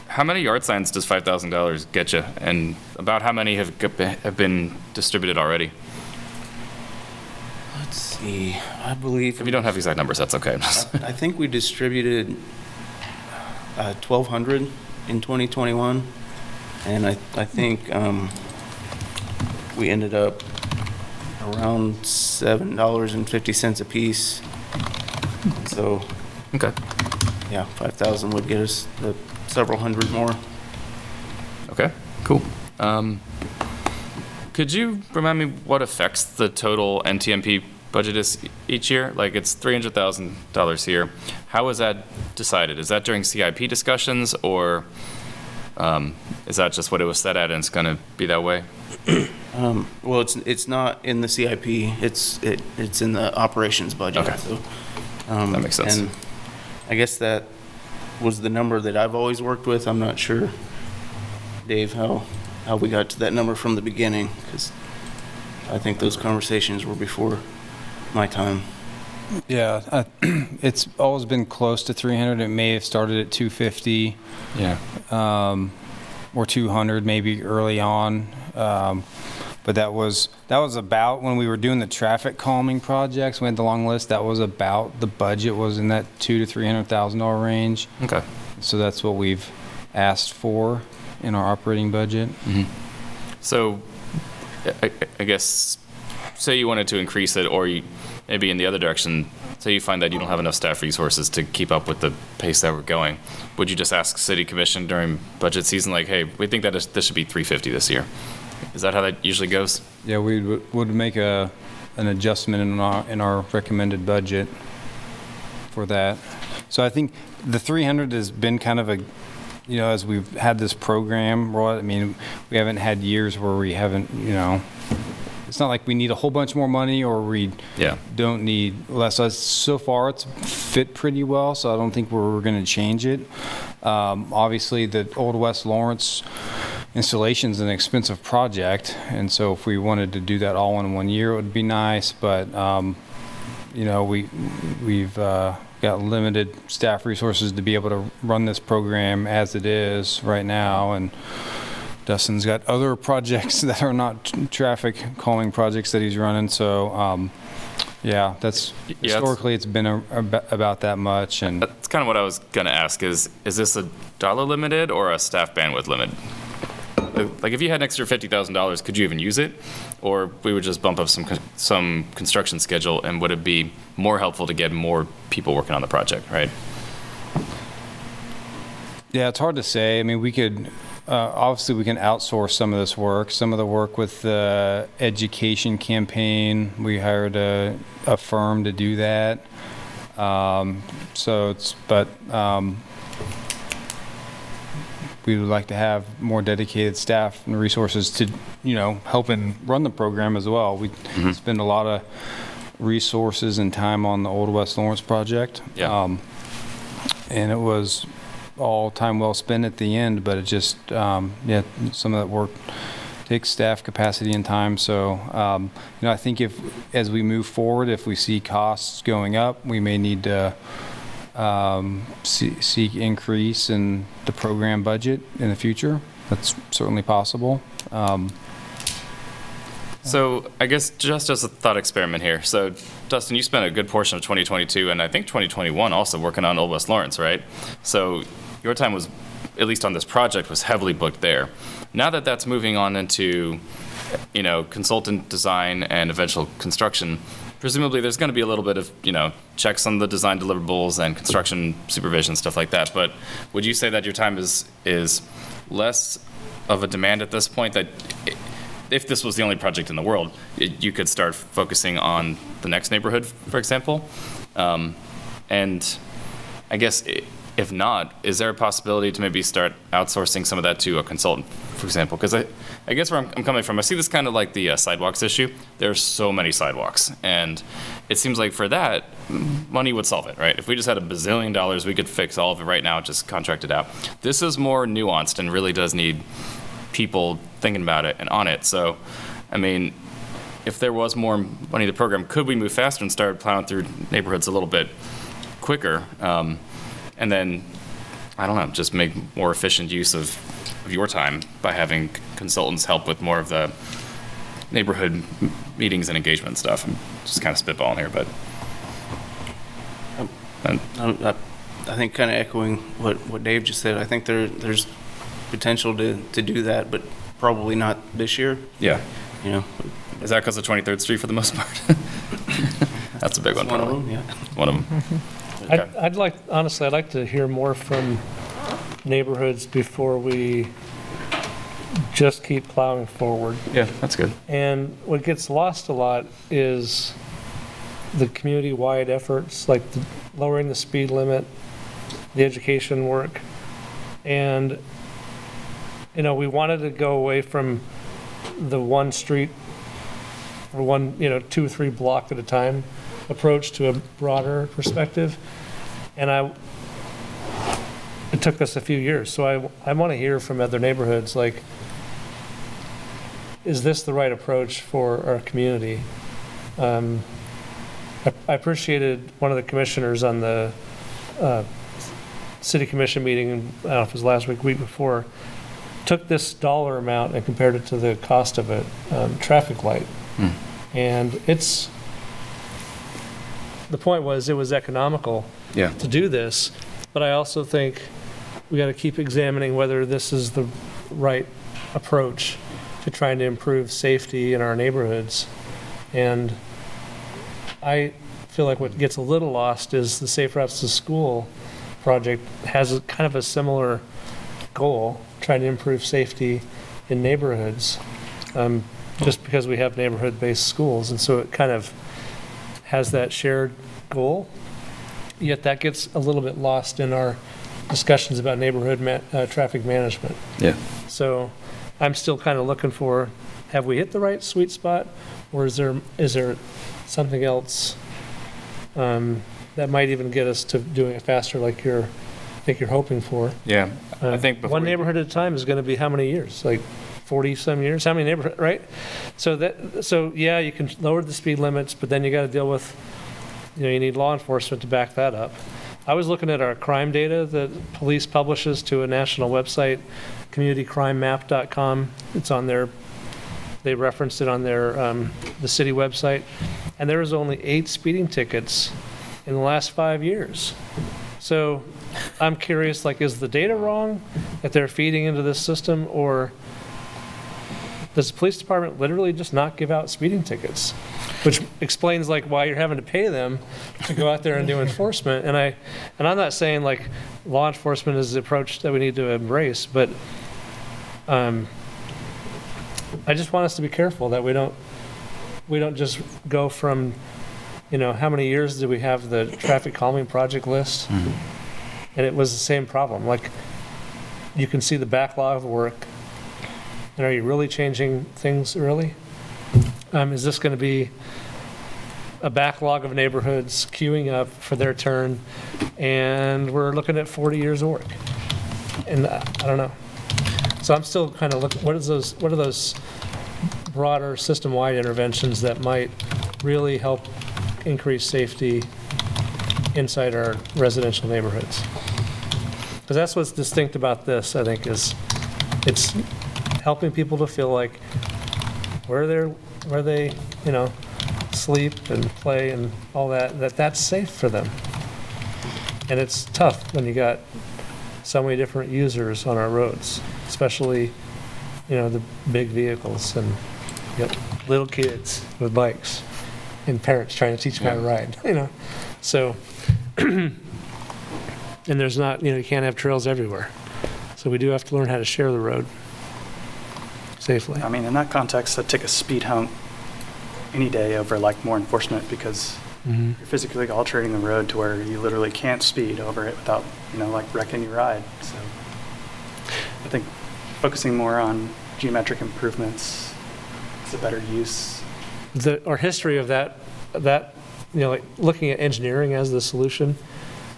How many yard signs does $5,000 get you, and about how many have been distributed already? Let's see. I believe If you don't have exact numbers, that's okay. I think we distributed 1,200 in 2021, and I think we ended up around $7.50 a piece. So Okay. yeah, 5,000 would get us several hundred more. Okay, cool. Could you remind me what affects the total NTMP budget is each year? Like, it's $300,000 here. How is that decided? Is that during CIP discussions, or is that just what it was set at and it's going to be that way? Well, it's not in the CIP. It's in the operations budget. Okay. So, That makes sense. And I guess that was the number that I've always worked with. I'm not sure, Dave, how we got to that number from the beginning, because I think those conversations were before my time. Yeah, it's always been close to 300. It may have started at 250. Yeah. Or 200 maybe early on. But that was about when we were doing the traffic calming projects. We had the long list. That was about, the budget was in that $200,000 to $300,000 range. Okay. So that's what we've asked for in our operating budget. So, I guess, say you wanted to increase it, or you, maybe in the other direction, say you find that you don't have enough staff resources to keep up with the pace that we're going, would you just ask City Commission during budget season, like, hey, we think that this should be 350 this year? Is that how that usually goes? Yeah, we would make an adjustment in our recommended budget for that. So I think the 300 has been kind of a, as we've had this program, Roy, I mean, we haven't had years where we haven't, it's not like we need a whole bunch more money or we don't need less. So far, it's fit pretty well, so I don't think we're going to change it. Obviously, the Old West Lawrence installation is an expensive project, and so if we wanted to do that all in 1 year, it would be nice. But we've got limited staff resources to be able to run this program as it is right now, and Dustin's got other projects that are not traffic calming projects that he's running. So historically it's been about that much, and That's kind of what I was going to ask, is this a dollar limited or a staff bandwidth limit? Like, if you had an extra $50,000, could you even use it? Or we would just bump up some construction schedule, and would it be more helpful to get more people working on the project, right? yeah, it's hard to say. I mean, we could, obviously we can outsource some of this work. Some of the work with the education campaign, we hired a firm to do that. we would like to have more dedicated staff and resources to, help and run the program as well. We spend a lot of resources and time on the Old West Lawrence project. Yeah. And it was all time well spent at the end, but it just, some of that work takes staff capacity and time. So, I think as we move forward, if we see costs going up, we may need to seek increase in the program budget in the future. That's certainly possible. So I guess just as a thought experiment here. So Dustin, you spent a good portion of 2022 and I think 2021 also working on Old West Lawrence, right? So your time was, at least on this project, was heavily booked there. Now that that's moving on into, consultant design and eventual construction, presumably there's going to be a little bit of, checks on the design deliverables and construction supervision, stuff like that. But would you say that your time is less of a demand at this point, that if this was the only project in the world, you could start focusing on the next neighborhood, for example? And I guess if not, is there a possibility to maybe start outsourcing some of that to a consultant, for example? Because I guess where I'm coming from, I see this kind of like the sidewalks issue. There's so many sidewalks, and it seems like for that, money would solve it, right? If we just had $1 bazillion, we could fix all of it right now, just contract it out. This is more nuanced and really does need people thinking about it and on it. So, I mean, if there was more money in the program, could we move faster and start plowing through neighborhoods a little bit quicker? And then, I don't know, just make more efficient use of your time by having consultants help with more of the neighborhood meetings and engagement stuff. I'm just kind of spitballing here, but. I think kind of echoing what Dave just said, I think there's potential to do that, but probably not this year. Yeah. Is that because of 23rd Street for the most part? That's a big one. One of them, yeah. One of them. Okay. I'd like to hear more from neighborhoods before we just keep plowing forward. Yeah, that's good. And what gets lost a lot is the community-wide efforts, like lowering the speed limit, the education work. And, we wanted to go away from the one street or one, 2 or 3 block at a time approach to a broader perspective. And it took us a few years. So I want to hear from other neighborhoods, like, is this the right approach for our community? I appreciated one of the commissioners on the city commission meeting, I don't know if it was last week before, took this dollar amount and compared it to the cost of a traffic light. And the point was it was economical to do this, but I also think we got to keep examining whether this is the right approach to trying to improve safety in our neighborhoods. And I feel like what gets a little lost is the Safe Routes to School project has kind of a similar goal, trying to improve safety in neighborhoods, just because we have neighborhood-based schools. And so it kind of has that shared goal, yet that gets a little bit lost in our discussions about neighborhood traffic management. Yeah. So I'm still kind of looking for, have we hit the right sweet spot, or is there something else that might even get us to doing it faster, like I think you're hoping for? Yeah, I think one neighborhood at a time is going to be how many years? Like 40 some years? How many neighborhoods, right? So yeah, you can lower the speed limits, but then you got to deal with, you need law enforcement to back that up. I was looking at our crime data that police publishes to a national website, communitycrimemap.com. It's on there. They referenced it on their the city website, and there was only 8 speeding tickets in the last 5 years. So I'm curious, is the data wrong that they're feeding into this system, or does the police department literally just not give out speeding tickets? Which explains why you're having to pay them to go out there and do enforcement. And I'm not saying law enforcement is the approach that we need to embrace, but I just want us to be careful that we don't just go from, how many years did we have the traffic calming project list? Mm-hmm. And it was the same problem. you can see the backlog of work. And are you really changing things early? Is this going to be a backlog of neighborhoods queuing up for their turn, and we're looking at 40 years of work? And I don't know. So I'm still kind of looking, what are those broader system-wide interventions that might really help increase safety inside our residential neighborhoods? Because that's what's distinct about this, I think, is it's helping people to feel like where they, sleep and play and all that's safe for them. And it's tough when you got so many different users on our roads, especially, the big vehicles and little kids with bikes and parents trying to teach them how to ride, So, and there's not, you can't have trails everywhere. So we do have to learn how to share the road safely. I mean, in that context, I'd take a speed hump any day over like more enforcement, because you're physically altering the road to where you literally can't speed over it without, like wrecking your ride. So I think focusing more on geometric improvements is a better use. Our history of that, like looking at engineering as the solution,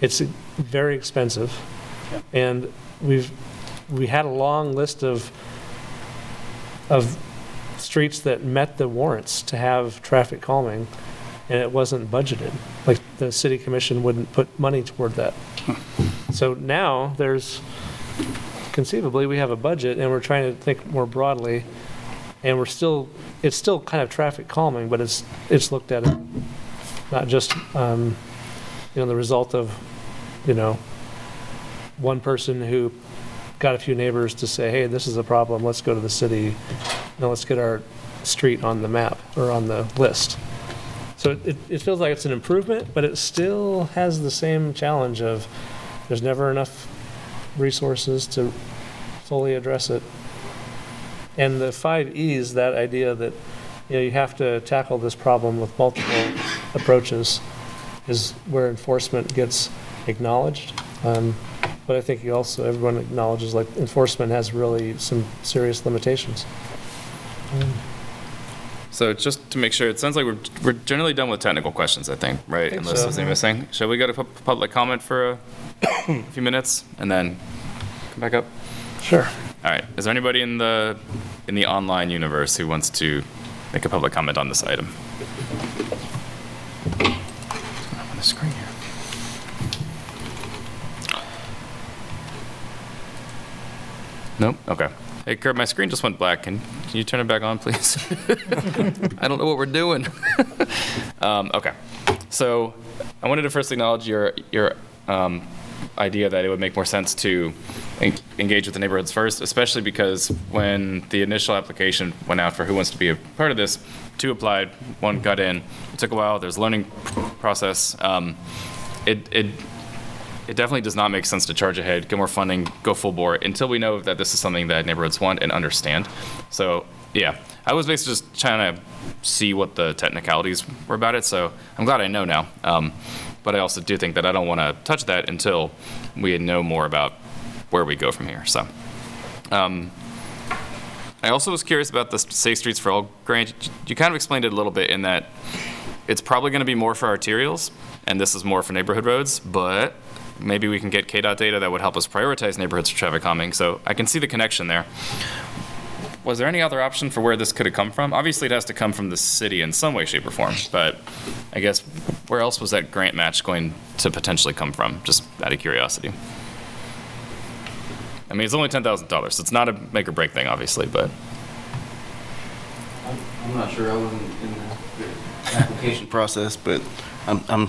it's very expensive. Yeah. And we had a long list of streets that met the warrants to have traffic calming, and it wasn't budgeted. Like the city commission wouldn't put money toward that. So now conceivably we have a budget and we're trying to think more broadly, and it's still kind of traffic calming, but it's looked at it not just the result of one person who got a few neighbors to say, hey, this is a problem, let's go to the city, let's get our street on the map or on the list. So it feels like it's an improvement, but it still has the same challenge of there's never enough resources to fully address it. And the 5 E's, that idea that you have to tackle this problem with multiple approaches, is where enforcement gets acknowledged. But I think everyone acknowledges like enforcement has really some serious limitations. So just to make sure, it sounds like we're generally done with technical questions, I think, right? Unless there's anything missing. Shall we go to public comment for a few minutes and then come back up? Sure. All right. Is there anybody in the online universe who wants to make a public comment on this item? What's going on the screen here? Nope. Okay. Hey, Kurt, my screen just went black. Can you turn it back on, please? I don't know what we're doing. Okay. So I wanted to first acknowledge your idea that it would make more sense to engage with the neighborhoods first, especially because when the initial application went out for who wants to be a part of this, 2 applied, 1 got in. It took a while. There's a learning process. It definitely does not make sense to charge ahead, get more funding, go full bore until we know that this is something that neighborhoods want and understand. So yeah, I was basically just trying to see what the technicalities were about it. So I'm glad I know now. But I also do think that I don't want to touch that until we know more about where we go from here. So I also was curious about the Safe Streets for All grant. You kind of explained it a little bit in that it's probably going to be more for arterials, and this is more for neighborhood roads, but maybe we can get KDOT data that would help us prioritize neighborhoods for traffic calming. So I can see the connection there. Was there any other option for where this could have come from? Obviously, it has to come from the city in some way, shape, or form. But I guess where else was that grant match going to potentially come from? Just out of curiosity. I mean, it's only $10,000, so it's not a make or break thing, obviously. But I'm not sure. I wasn't in the application process, but I'm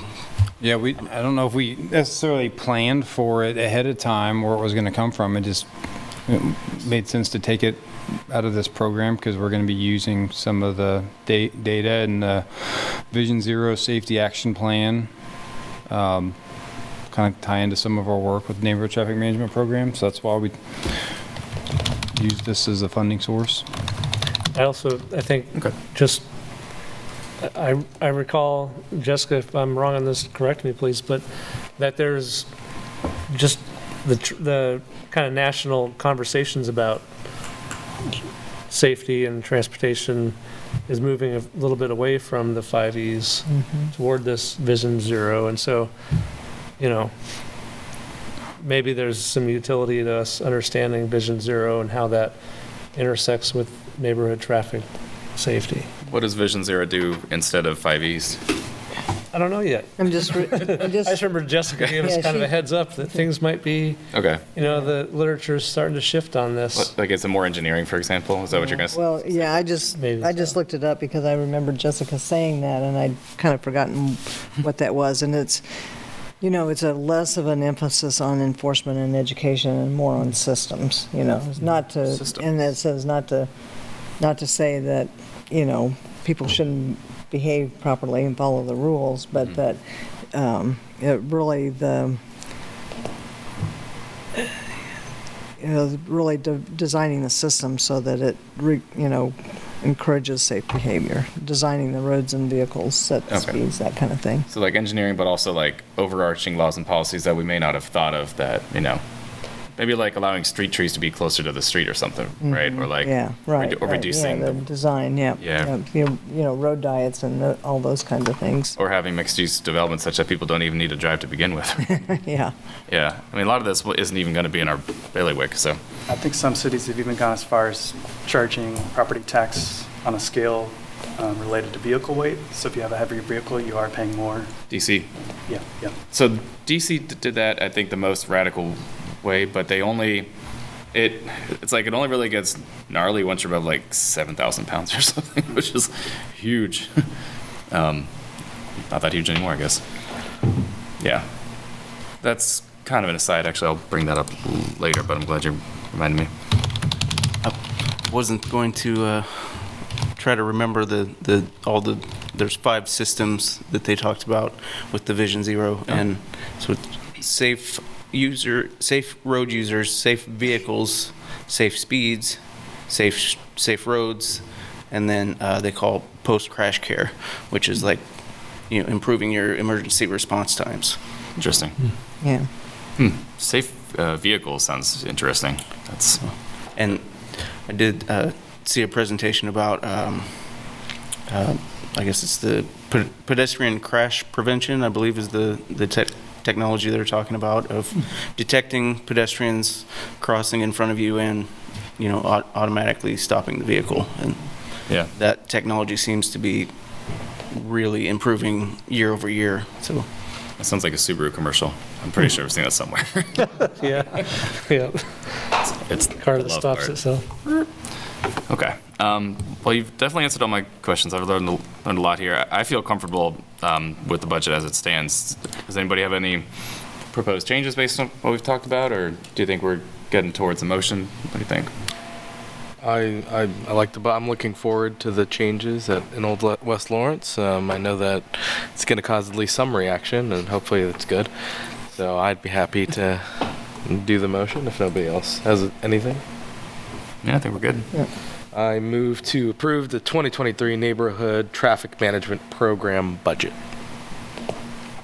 Yeah, I don't know if we necessarily planned for it ahead of time where it was going to come from. It made sense to take it out of this program because we're going to be using some of the data and the Vision Zero Safety Action Plan, kind of tie into some of our work with neighborhood traffic management programs. So that's why we use this as a funding source. I think just I recall, Jessica, if I'm wrong on this, correct me please, but that there's just the kind of national conversations about safety and transportation is moving a little bit away from the 5Es toward this Vision Zero. And so, you know, maybe there's some utility to us understanding Vision Zero and how that intersects with neighborhood traffic safety. What does Vision Zero do instead of 5Es? I don't know yet. I'm just, I just remember Jessica gave us Yeah, kind of a she- heads up that things might be, Okay. you know, the literature's starting to shift on this. Like, is it more engineering, for example? Is that what you're going to say? well, yeah, I just Maybe looked it up because I remember Jessica saying that, and I'd kind of forgotten what that was. And it's, you know, it's a less of an emphasis on enforcement and education and more on systems, you know. It's not to, System. and it says not to say that, you know, people shouldn't behave properly and follow the rules, but that it really really designing the system so that it encourages safe behavior, designing the roads and vehicles, set the Okay. speeds, that kind of thing. So like engineering, but also like overarching laws and policies that we may not have thought of that, you know, maybe like allowing street trees to be closer to the street or something, right? Or like, Yeah, right. or reducing, Yeah, the design, yeah. Yeah. You know, road diets and all those kinds of things. or having mixed use development such that people don't even need to drive to begin with. Yeah. Yeah. I mean, a lot of this isn't even going to be in our bailiwick, so. I think some cities have even gone as far as charging property tax on a scale related to vehicle weight. So if you have a heavier vehicle, you are paying more. DC. Yeah, yeah. So DC did that, I think, the most radical way, but they only, it's like it only really gets gnarly once you're above like 7,000 pounds or something, which is huge. Not that huge anymore, I guess. Yeah. That's kind of an aside. Actually, I'll bring that up later, but I'm glad you reminded me. I wasn't going to try to remember there's 5 systems that they talked about with the Vision Zero, and so it's safe road users, safe vehicles, safe speeds, safe roads, and then they call post-crash care, which is like, you know, improving your emergency response times. Interesting. Yeah. Safe vehicle sounds interesting. That's And I did see a presentation about, I guess it's the pedestrian crash prevention, I believe is the technology they're talking about, of detecting pedestrians crossing in front of you and, you know, automatically stopping the vehicle. And yeah. that technology seems to be really improving year over year. So That sounds like a Subaru commercial. I'm pretty sure I've seen that somewhere. Yeah, yeah. It's the Car that love stops part. itself. Okay. Well, you've definitely answered all my questions. I've learned a lot here. I feel comfortable with the budget as it stands. Does anybody have any proposed changes based on what we've talked about, or do you think we're getting towards a motion? What do you think? I like the, I'm looking forward to the changes in Old West Lawrence. I know that it's going to cause at least some reaction, and hopefully it's good. So I'd be happy to do the motion if nobody else has anything. Yeah, I think we're good. Yeah. I move to approve the 2023 Neighborhood Traffic Management Program budget.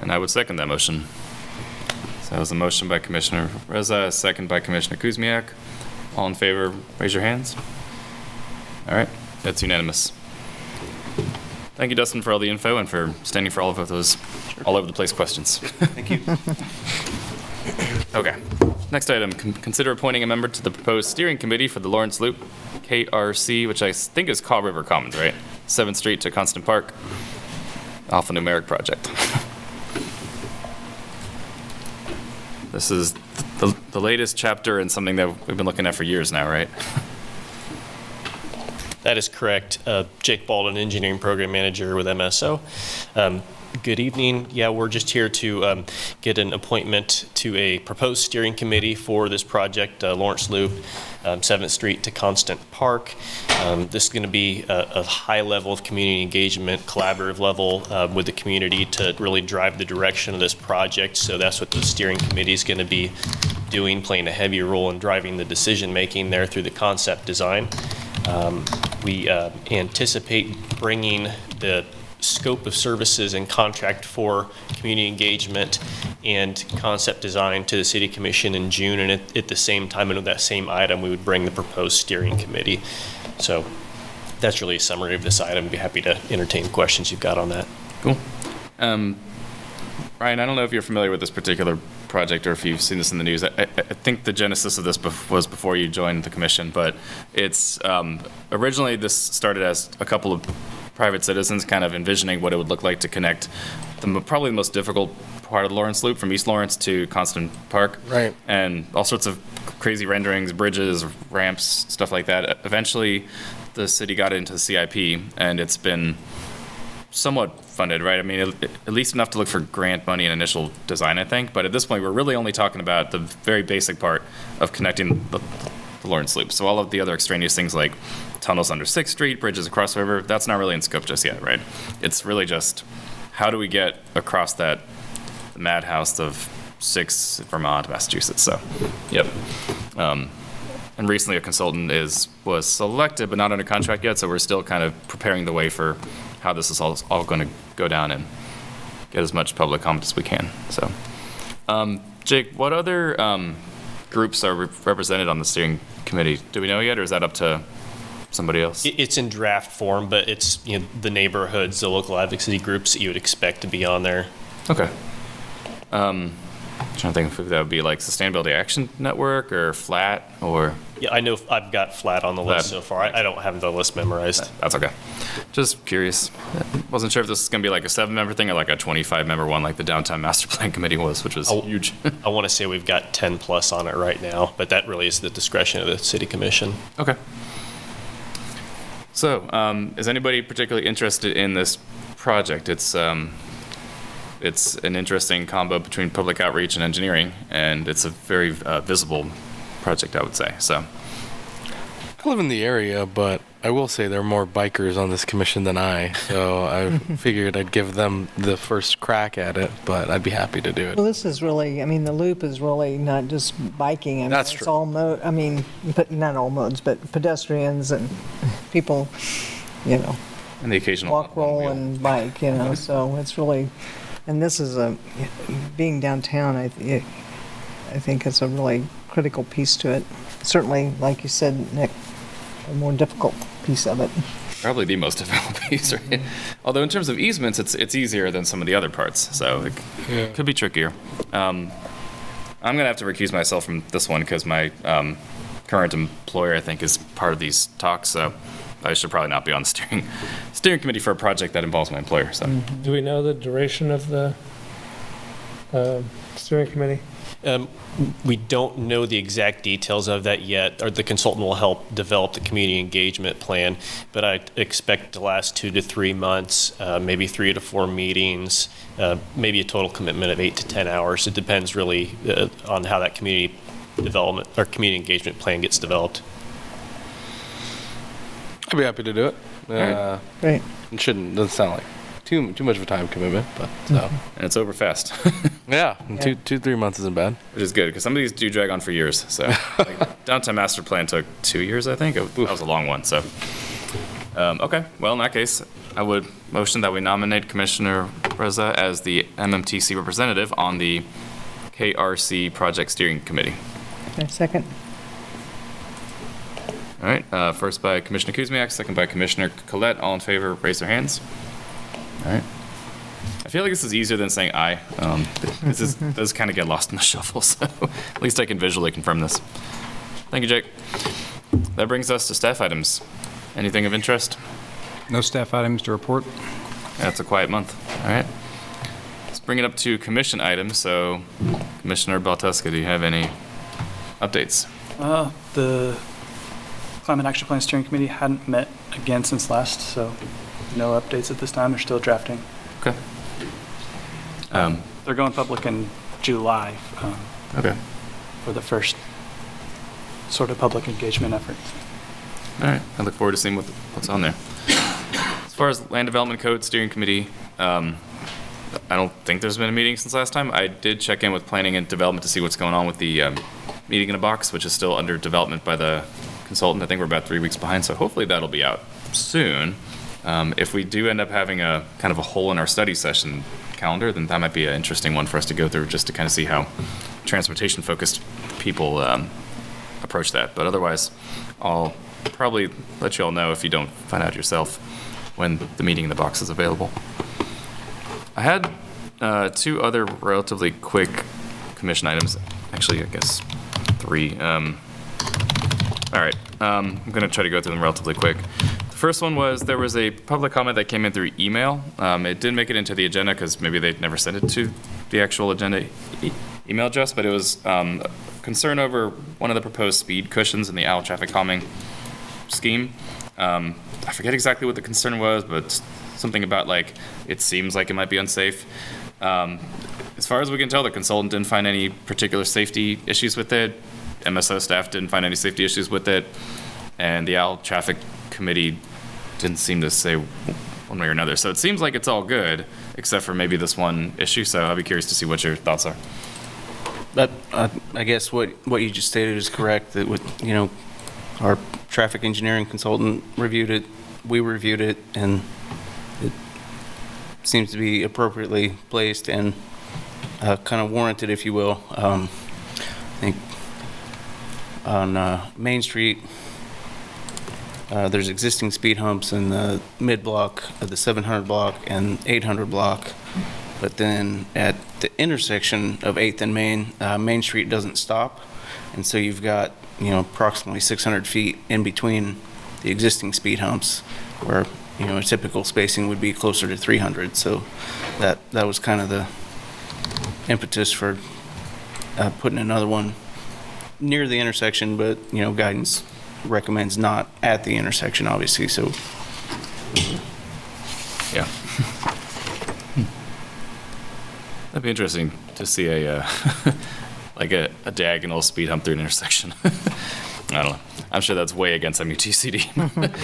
And I would second that motion. So that was a motion by Commissioner Reza, a second by Commissioner Kuzmyak. All in favor, raise your hands. All right, that's unanimous. Thank you, Dustin, for all the info and for standing for all of those all over the place questions. thank you. Okay, next item, consider appointing a member to the proposed steering committee for the Lawrence Loop KRC, which I think is Kaw River Commons, right? 7th Street to Constant Park, alphanumeric project. This is the latest chapter in something that we've been looking at for years now, right? That is correct. Jake Baldwin, Engineering Program Manager with MSO. Good evening. Yeah, we're just here to get an appointment to a proposed steering committee for this project, Lawrence Loop, 7th Street to Constant Park. This is going to be a high level of community engagement, collaborative level with the community to really drive the direction of this project. So that's what the steering committee is going to be doing, playing a heavy role in driving the decision making there through the concept design. We anticipate bringing the scope of services and contract for community engagement and concept design to the City Commission in June, and at the same time, under that same item, we would bring the proposed steering committee. So that's really a summary of this item. I'd be happy to entertain questions you've got on that. Cool. Ryan, I don't know if you're familiar with this particular project or if you've seen this in the news. I think the genesis of this was before you joined the commission, but it's originally this started as a couple of private citizens kind of envisioning what it would look like to connect probably the most difficult part of the Lawrence Loop from East Lawrence to Constant Park. Right. And all sorts of crazy renderings, bridges, ramps, stuff like that. Eventually, the city got into the CIP, and it's been somewhat funded, right? I mean, at least enough to look for grant money and initial design, I think. But at this point, we're really only talking about the very basic part of connecting the Lawrence Loop. So all of the other extraneous things like tunnels under 6th Street, bridges across the river, that's not really in scope just yet, right? It's really just how do we get across that madhouse of 6 Vermont, Massachusetts. So, yep. And recently a consultant was selected, but not under contract yet. So we're still kind of preparing the way for how this is all going to go down and get as much public comment as we can. So, Jake, what other groups are represented on the steering committee? Do we know yet, or is that up to somebody else? It's in draft form, but it's the neighborhoods, the local advocacy groups that you would expect to be on there. Okay. I'm trying to think if that would be like Sustainability Action Network or FLAT or... Yeah, I know I've got FLAT on the list so far. I don't have the list memorized. That's okay. Just curious. Wasn't sure if this is going to be like a 7-member thing or like a 25-member one like the Downtown Master Plan Committee was, which was huge. I want to say we've got 10 plus on it right now, but that really is the discretion of the City Commission. Okay. So, is anybody particularly interested in this project? It's an interesting combo between public outreach and engineering, and it's a very visible project, I would say. So, I live in the area, but I will say there are more bikers on this commission than I, so I figured I'd give them the first crack at it, but I'd be happy to do it. Well, this is really, I mean, the loop is really not just biking. I mean, That's it's true. all but not all modes, but pedestrians and people, and the occasional walk, roll, and bike, so it's really, and this is being downtown, I think it's a really critical piece to it. Certainly, like you said, Nick, a more difficult piece of it. Probably the most difficult piece, right? Although in terms of easements, it's easier than some of the other parts, so it could be trickier. I'm going to have to recuse myself from this one because my current employer, I think, is part of these talks, so I should probably not be on the steering committee for a project that involves my employer. So, Do we know the duration of the steering committee? We don't know the exact details of that yet, or the consultant will help develop the community engagement plan, but I expect to last 2 to 3 months, maybe 3 to 4 meetings, maybe a total commitment of 8 to 10 hours. It depends really on how that community development or community engagement plan gets developed. I'd be happy to do it. Great. It doesn't sound like too much of a time commitment, but so. and it's over fast, Yeah, 2-3 months isn't bad. which is good because some of these do drag on for years. So, like, Downtown Master Plan took 2 years, I think. That was a long one. So, okay. Well, in that case, I would motion that we nominate Commissioner Reza as the MMTC representative on the KRC Project Steering Committee. Okay, second. All right. First by Commissioner Kuzmyak, second by Commissioner Collette. All in favor, raise their hands. All right. I feel like this is easier than saying aye. This does kind of get lost in the shuffle, so at least I can visually confirm this. Thank you, Jake. That brings us to staff items. Anything of interest? No staff items to report. That's a quiet month. All right. Let's bring it up to commission items. So, Commissioner Baltuska, do you have any updates? The Climate Action Plan Steering Committee hadn't met again since last, so no updates at this time. They're still drafting. Okay. They're going public in July Okay. for the first sort of public engagement effort. All right. I look forward to seeing what's on there. As far as Land Development Code Steering Committee, I don't think there's been a meeting since last time. I did check in with Planning and Development to see what's going on with the meeting in a box, which is still under development by the consultant. I think we're about 3 weeks behind, so hopefully that'll be out soon. If we do end up having a kind of a hole in our study session calendar, then that might be an interesting one for us to go through just to kind of see how transportation-focused people approach that. But otherwise, I'll probably let you all know if you don't find out yourself when the meeting in the box is available. I had 2 other relatively quick commission items. Actually, I guess 3. All right, I'm going to try to go through them relatively quick. The first one was there was a public comment that came in through email. It didn't make it into the agenda because maybe they'd never sent it to the actual agenda email address, but it was concern over one of the proposed speed cushions in the owl traffic calming scheme. I forget exactly what the concern was, but something about like it seems like it might be unsafe. As far as we can tell, the consultant didn't find any particular safety issues with it. MSO staff didn't find any safety issues with it, and the owl traffic committee didn't seem to say one way or another. So it seems like it's all good, except for maybe this one issue. So I'll be curious to see what your thoughts are. But I guess what you just stated is correct, that with, our traffic engineering consultant reviewed it, we reviewed it, and it seems to be appropriately placed and kind of warranted, if you will. I think on Main Street, there's existing speed humps in the mid-block of the 700 block and 800 block. But then at the intersection of 8th and Main, Main Street doesn't stop. And so you've got, approximately 600 feet in between the existing speed humps where, a typical spacing would be closer to 300. So that was kind of the impetus for putting another one near the intersection, but, guidance recommends not at the intersection, obviously, so. Yeah. That'd be interesting to see a like a diagonal speed hump through an intersection. I don't know. I'm sure that's way against MUTCD.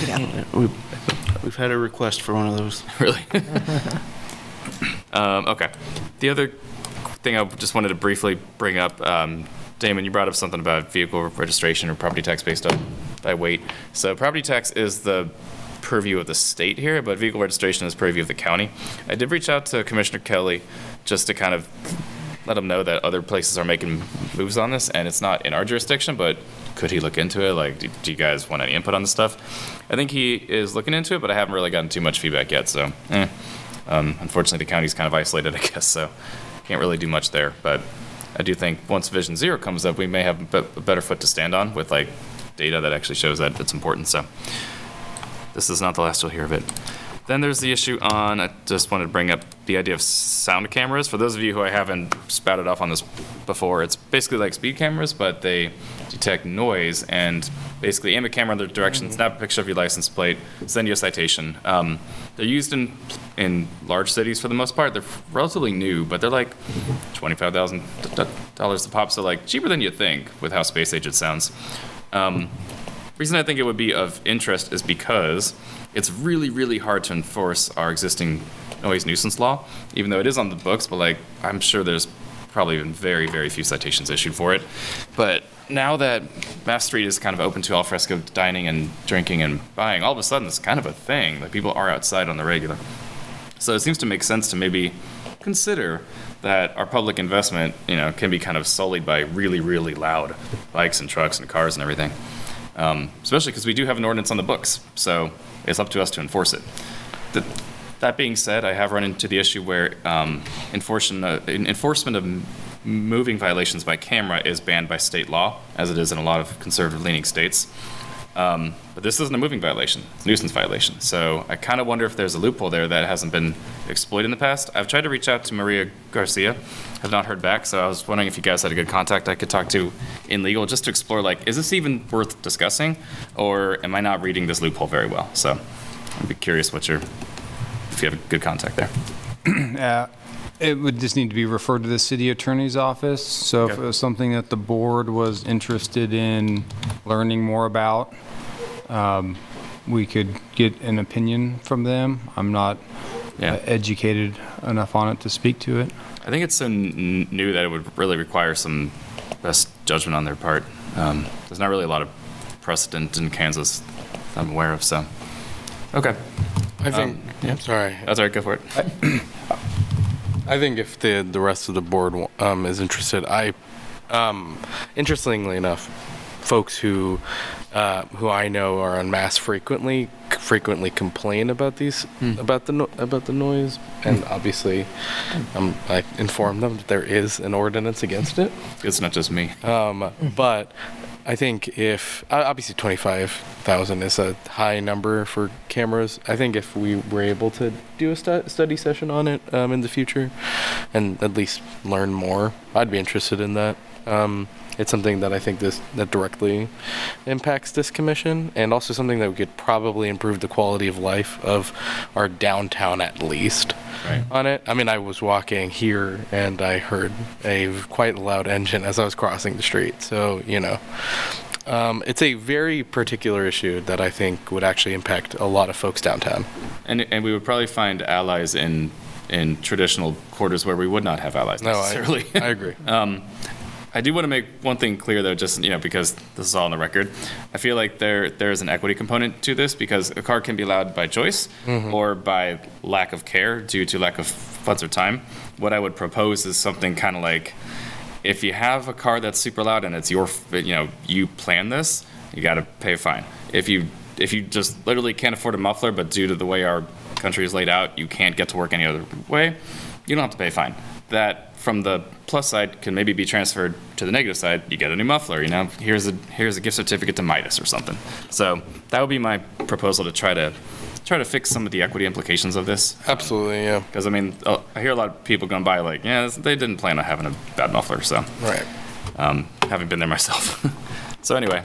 Yeah, we've had a request for one of those. Really? Okay. The other thing I just wanted to briefly bring up, Damon, you brought up something about vehicle registration or property tax based on by weight. So property tax is the purview of the state here, but vehicle registration is purview of the county. I did reach out to Commissioner Kelly just to kind of let him know that other places are making moves on this, and it's not in our jurisdiction, but could he look into it? Like, do you guys want any input on this stuff? I think he is looking into it, but I haven't really gotten too much feedback yet, so unfortunately the county's kind of isolated, I guess, so can't really do much there. But I do think once Vision Zero comes up, we may have a better foot to stand on with like data that actually shows that it's important. So this is not the last you'll hear of it. Then there's the issue on, I just wanted to bring up the idea of sound cameras. For those of you who I haven't spouted off on this before, it's basically like speed cameras, but they detect noise and basically aim a camera in the direction, snap a picture of your license plate, send you a citation. They're used in large cities for the most part. They're relatively new, but they're like $25,000 a pop, so like cheaper than you think with how space age it sounds. Reason I think it would be of interest is because it's really, really hard to enforce our existing noise nuisance law, even though it is on the books, but like I'm sure there's probably been very, very few citations issued for it. But now that Mass Street is kind of open to al fresco dining and drinking and buying, all of a sudden it's kind of a thing. Like people are outside on the regular. So it seems to make sense to maybe consider that our public investment, can be kind of sullied by really, really loud bikes and trucks and cars and everything. Especially because we do have an ordinance on the books, so it's up to us to enforce it. That being said, I have run into the issue where enforcement of moving violations by camera is banned by state law, as it is in a lot of conservative-leaning states. But this isn't a moving violation, it's a nuisance violation. So I kind of wonder if there's a loophole there that hasn't been exploited in the past. I've tried to reach out to Maria Garcia, have not heard back, so I was wondering if you guys had a good contact I could talk to in legal just to explore, like, is this even worth discussing, or am I not reading this loophole very well? So I'd be curious if you have a good contact there. It would just need to be referred to the city attorney's office. So if it was something that the board was interested in learning more about, we could get an opinion from them. I'm not educated enough on it to speak to it. I think it's so new that it would really require some best judgment on their part. There's not really a lot of precedent in Kansas that I'm aware of, so. Okay. I think, Yeah. sorry. That's all right, go for it. I think if the rest of the board is interested, interestingly enough, folks who I know are en masse frequently complain about about the noise, and obviously I inform them that there is an ordinance against it. It's not just me. But I think if obviously 25,000 is a high number for cameras. I think if we were able to do a study session on it in the future, and at least learn more, I'd be interested in that. It's something that I think that directly impacts this commission, and also something that we could probably improve the quality of life of our downtown at least. Right. On it. I mean, I was walking here and I heard a quite loud engine as I was crossing the street. So, it's a very particular issue that I think would actually impact a lot of folks downtown. And we would probably find allies in traditional quarters where we would not have allies necessarily. No, I agree. I do want to make one thing clear, though, just because this is all on the record. I feel like there is an equity component to this, because a car can be loud by choice or by lack of care due to lack of funds or time. What I would propose is something kind of like, if you have a car that's super loud and it's your, you plan this, you got to pay a fine. If you just literally can't afford a muffler, but due to the way our country is laid out, you can't get to work any other way, you don't have to pay a fine. That, from the plus side, can maybe be transferred to the negative side. You get a new muffler, here's a gift certificate to Midas or something. So that would be my proposal, to try to fix some of the equity implications of this. Absolutely, yeah. Because I hear a lot of people going by like, they didn't plan on having a bad muffler, so. Right. Haven't been there myself. So anyway,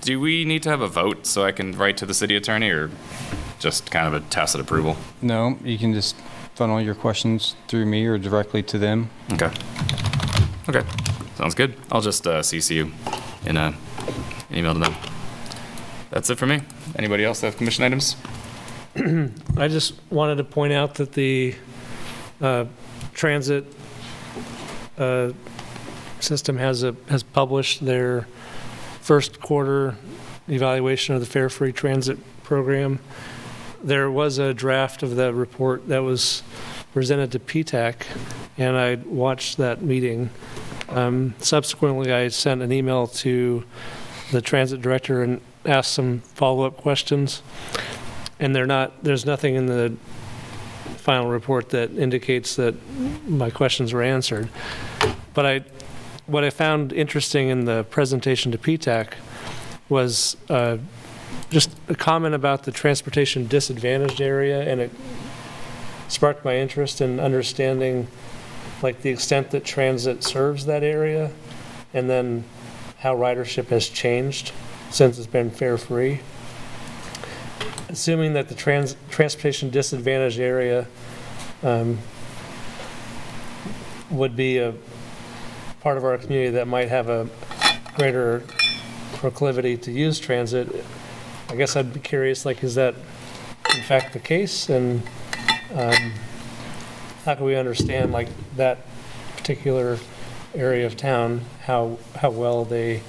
do we need to have a vote so I can write to the city attorney, or just kind of a tacit approval? No, you can just funnel your questions through me or directly to them. Okay. Sounds good. I'll just CC you in an email to them. That's it for me. Anybody else have commission items? I just wanted to point out that the transit system has published their first quarter evaluation of the Fare Free Transit program. There was a draft of that report that was presented to PTAC, and I watched that meeting. Subsequently, I sent an email to the transit director and asked some follow-up questions, and there's nothing in the final report that indicates that my questions were answered. But what I found interesting in the presentation to PTAC was just a comment about the transportation disadvantaged area, and it sparked my interest in understanding the extent that transit serves that area, and then how ridership has changed since it's been fare free. Assuming that the transportation disadvantaged area would be a part of our community that might have a greater proclivity to use transit, I guess I'd be curious, is that in fact the case? And how can we understand that particular area of town, how well they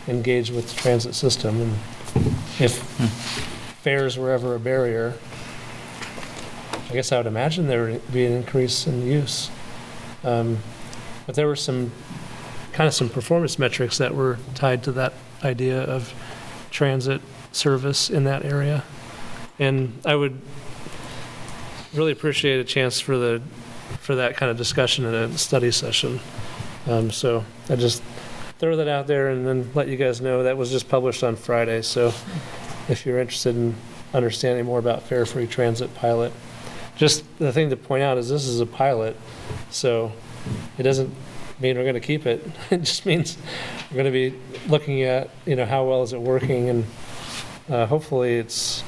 engage with the transit system? And if fares were ever a barrier, I guess I would imagine there would be an increase in use. But there were some performance metrics that were tied to that idea of transit service in that area. And I would really appreciate a chance for that kind of discussion in a study session. So I just throw that out there and then let you guys know that was just published on Friday. So if you're interested in understanding more about Fare Free Transit pilot, just the thing to point out is this is a pilot, so it doesn't mean we're going to keep it. It just means we're going to be looking at how well is it working, and hopefully it's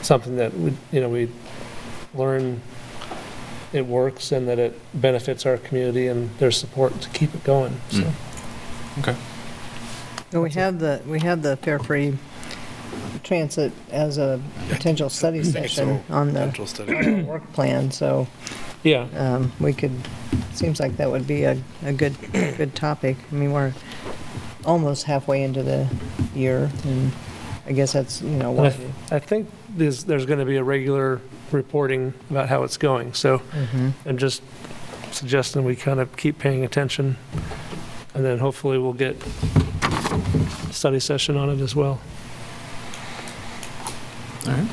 something that we learn it works and that it benefits our community and there's support to keep it going. So. Okay. Well, we have the Fare Free Transit as a potential study session on the work plan. So yeah, we could. Seems like that would be a good topic. I mean, we're almost halfway into the year, and I guess that's I think there's going to be a regular reporting about how it's going. So I'm just suggesting we kind of keep paying attention, and then hopefully we'll get a study session on it as well. All right.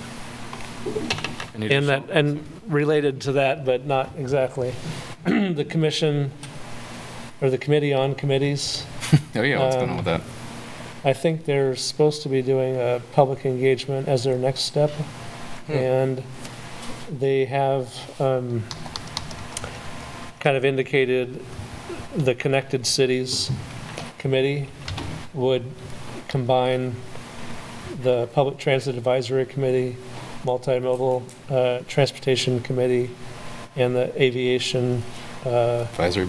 And related to that, but not exactly, the commission or the committee on committees. Oh yeah, what's going on with that? I think they're supposed to be doing a public engagement as their next step, and they have kind of indicated the Connected Cities Committee would combine the Public Transit Advisory Committee, Multi-modal Transportation Committee, and the Aviation Advisory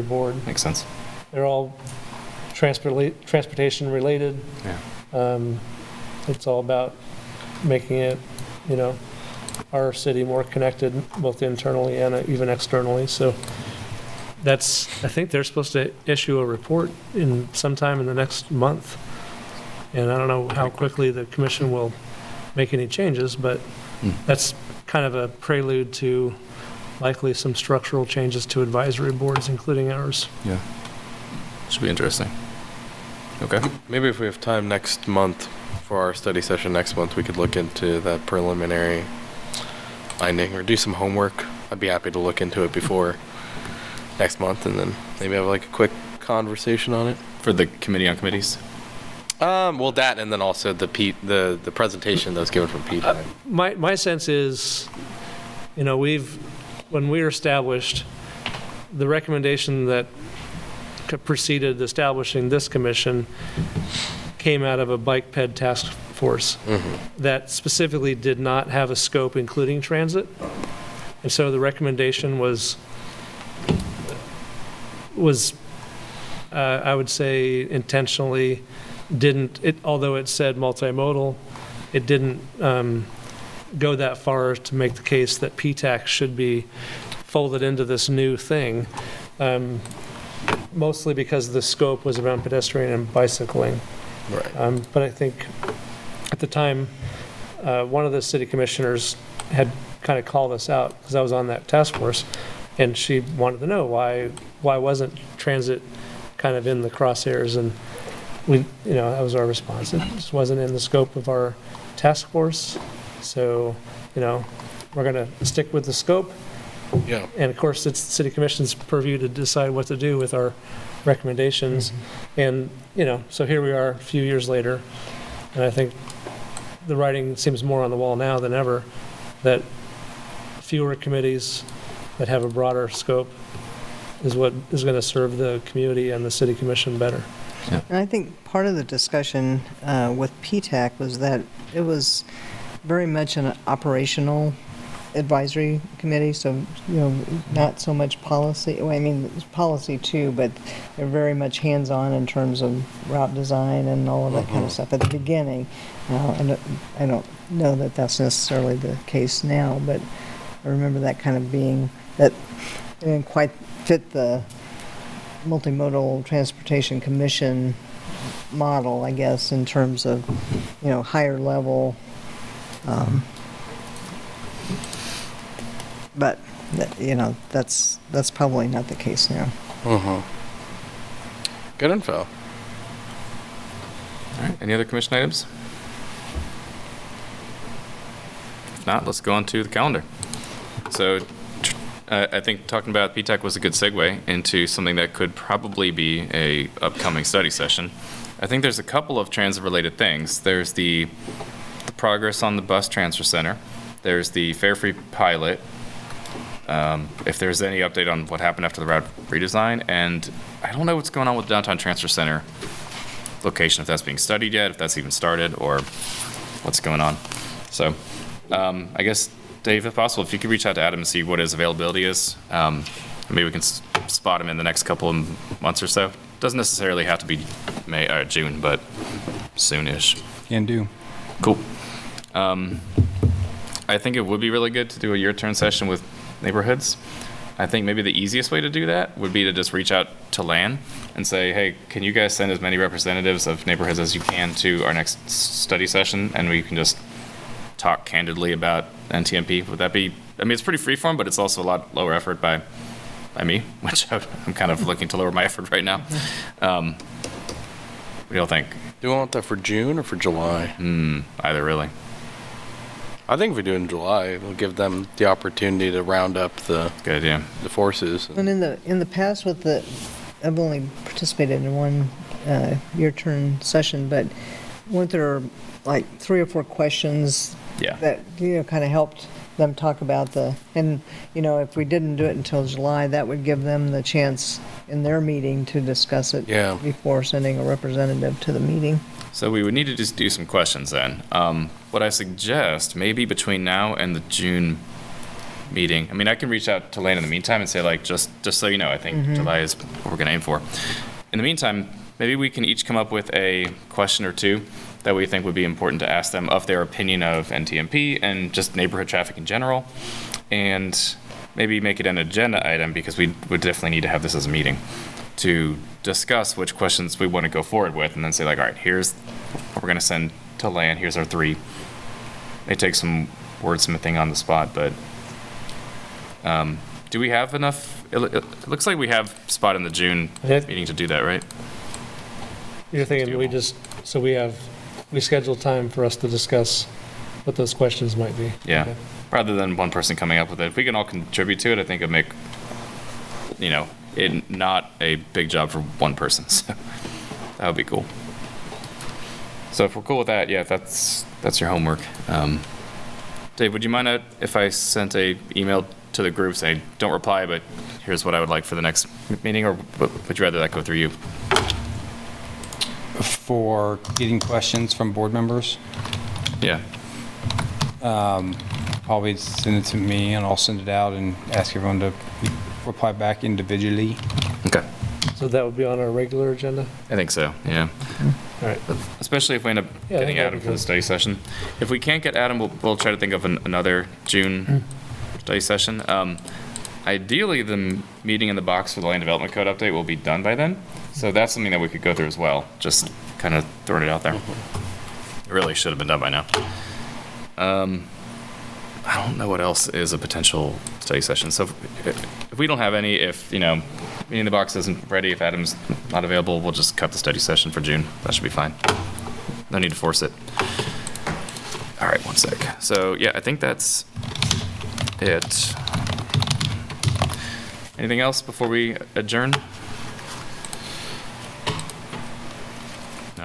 Board. Makes sense. They're all transportation related. Yeah. It's all about making it, our city more connected, both internally and even externally. So I think they're supposed to issue a report sometime in the next month. And I don't know how quickly the commission will make any changes, but that's kind of a prelude to likely some structural changes to advisory boards, including ours. Yeah. Should be interesting. Okay. Maybe if we have time next month for our study session next month, we could look into that preliminary finding or do some homework. I'd be happy to look into it before next month, and then maybe have like a quick conversation on it. For the committee on committees? Well, that, and then also the presentation that was given from Pete. My sense is, when we were established, the recommendation that preceded establishing this commission came out of a bike ped task force that specifically did not have a scope including transit. And so the recommendation was I would say intentionally although it said multimodal, it didn't go that far to make the case that PTAC should be folded into this new thing. Mostly because the scope was around pedestrian and bicycling. Right. But I think at the time, one of the city commissioners had kind of called us out because I was on that task force, and she wanted to know why wasn't transit kind of in the crosshairs, and that was our response. It just wasn't in the scope of our task force, so we're going to stick with the scope. Yeah. And of course, it's the city commission's purview to decide what to do with our recommendations. And, so here we are a few years later, and I think the writing seems more on the wall now than ever that fewer committees that have a broader scope is what is going to serve the community and the city commission better. Yeah. And I think part of the discussion with PTAC was that it was very much an operational advisory committee, so not so much policy. Well, I mean, it's policy too, but they're very much hands-on in terms of route design and all of that kind of stuff at the beginning. I don't know that that's necessarily the case now, but I remember that kind of being that it didn't quite fit the Multimodal Transportation Commission model, I guess, in terms of higher level. But that's probably not the case now. Good info. All right. Any other commission items? If not, let's go on to the calendar. So I think talking about PTAC was a good segue into something that could probably be a upcoming study session. I think there's a couple of transit-related things. There's the progress on the bus transfer center. There's the fare-free pilot. If there's any update on what happened after the route redesign, and I don't know what's going on with downtown transfer center location, if that's being studied yet, if that's even started, or what's going on. So I guess, Dave, if possible, if you could reach out to Adam and see what his availability is, maybe we can spot him in the next couple of months or so. Doesn't necessarily have to be May or June, but soonish. Can do. Cool. I think it would be really good to do a year-turn session with neighborhoods. I think maybe the easiest way to do that would be to just reach out to LAN and say, hey, can you guys send as many representatives of neighborhoods as you can to our next study session, and we can just talk candidly about NTMP. Would that be, I mean, it's pretty freeform, but it's also a lot lower effort by me, which I'm kind of looking to lower my effort right now. What do y'all think? Do you want that for June or for July? Either really. I think if we do it in July, it'll give them the opportunity to round up the Good idea. the forces. And in the past with I've only participated in one your turn session, but weren't there like 3 or 4 questions Yeah. that, kind of helped them talk about and, if we didn't do it until July, that would give them the chance in their meeting to discuss it Yeah. before sending a representative to the meeting. So we would need to just do some questions then. What I suggest, maybe between now and the June meeting, I mean, I can reach out to Lane in the meantime and say, like, just so you know, I think July is what we're going to aim for. In the meantime, maybe we can each come up with a question or two that we think would be important to ask them of their opinion of NTMP and just neighborhood traffic in general, and maybe make it an agenda item, because we would definitely need to have this as a meeting to discuss which questions we want to go forward with, and then say, like, all right, here's what we're going to send to Lan, here's our 3. They take some wordsmithing on the spot, but do we have enough? It looks like we have spot in the June meeting to do that, right? You're thinking we schedule time for us to discuss what those questions might be. Yeah. Okay. Rather than one person coming up with it. If we can all contribute to it, I think it'd make, it not a big job for one person. So that would be cool. So if we're cool with that, yeah, that's your homework. Dave, would you mind if I sent a email to the group saying, don't reply, but here's what I would like for the next meeting, or would you rather that go through you? For getting questions from board members, Yeah. probably send it to me and I'll send it out and ask everyone to reply back individually. Okay. So that would be on our regular agenda? I think so, yeah. All right. Especially if we end up Yeah, I getting think that'd Adam be for the good. study session. If we can't get Adam, we'll try to think of another June study session. Ideally, the meeting in the box for the land development code update will be done by then. So that's something that we could go through as well. Just kind of throwing it out there. It really should have been done by now. I don't know what else is a potential study session. So if we don't have any, if, meeting in the box isn't ready, if Adam's not available, we'll just cut the study session for June. That should be fine. No need to force it. All right, one sec. So yeah, I think that's it. Anything else before we adjourn? All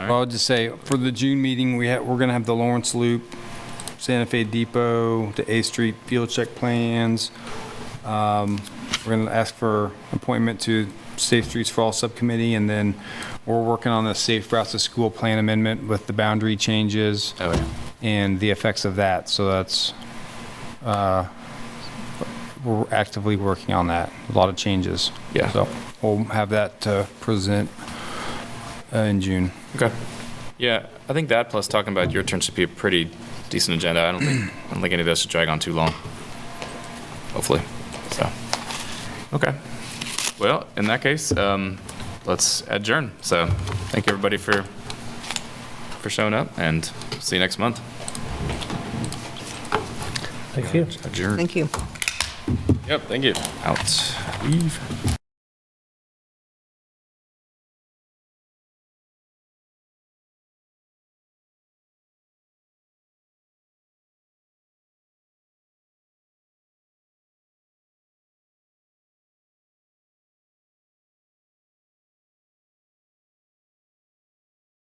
right. Well, I'll just say, for the June meeting, we're going to have the Lawrence Loop, Santa Fe Depot, the A Street field check plans. We're going to ask for appointment to Safe Streets for All subcommittee, and then we're working on the Safe Routes to School plan amendment with the boundary changes Oh, yeah. and the effects of that. So that's, we're actively working on that. A lot of changes. Yeah. So we'll have that to present in June. Okay. Yeah, I think that plus talking about your turn should be a pretty decent agenda. I don't think any of this should drag on too long. Hopefully. So, okay. Well, in that case, let's adjourn. So, thank you everybody for showing up, and see you next month. Thank you. Adjourn. Thank you. Yep, thank you. Out. Leave.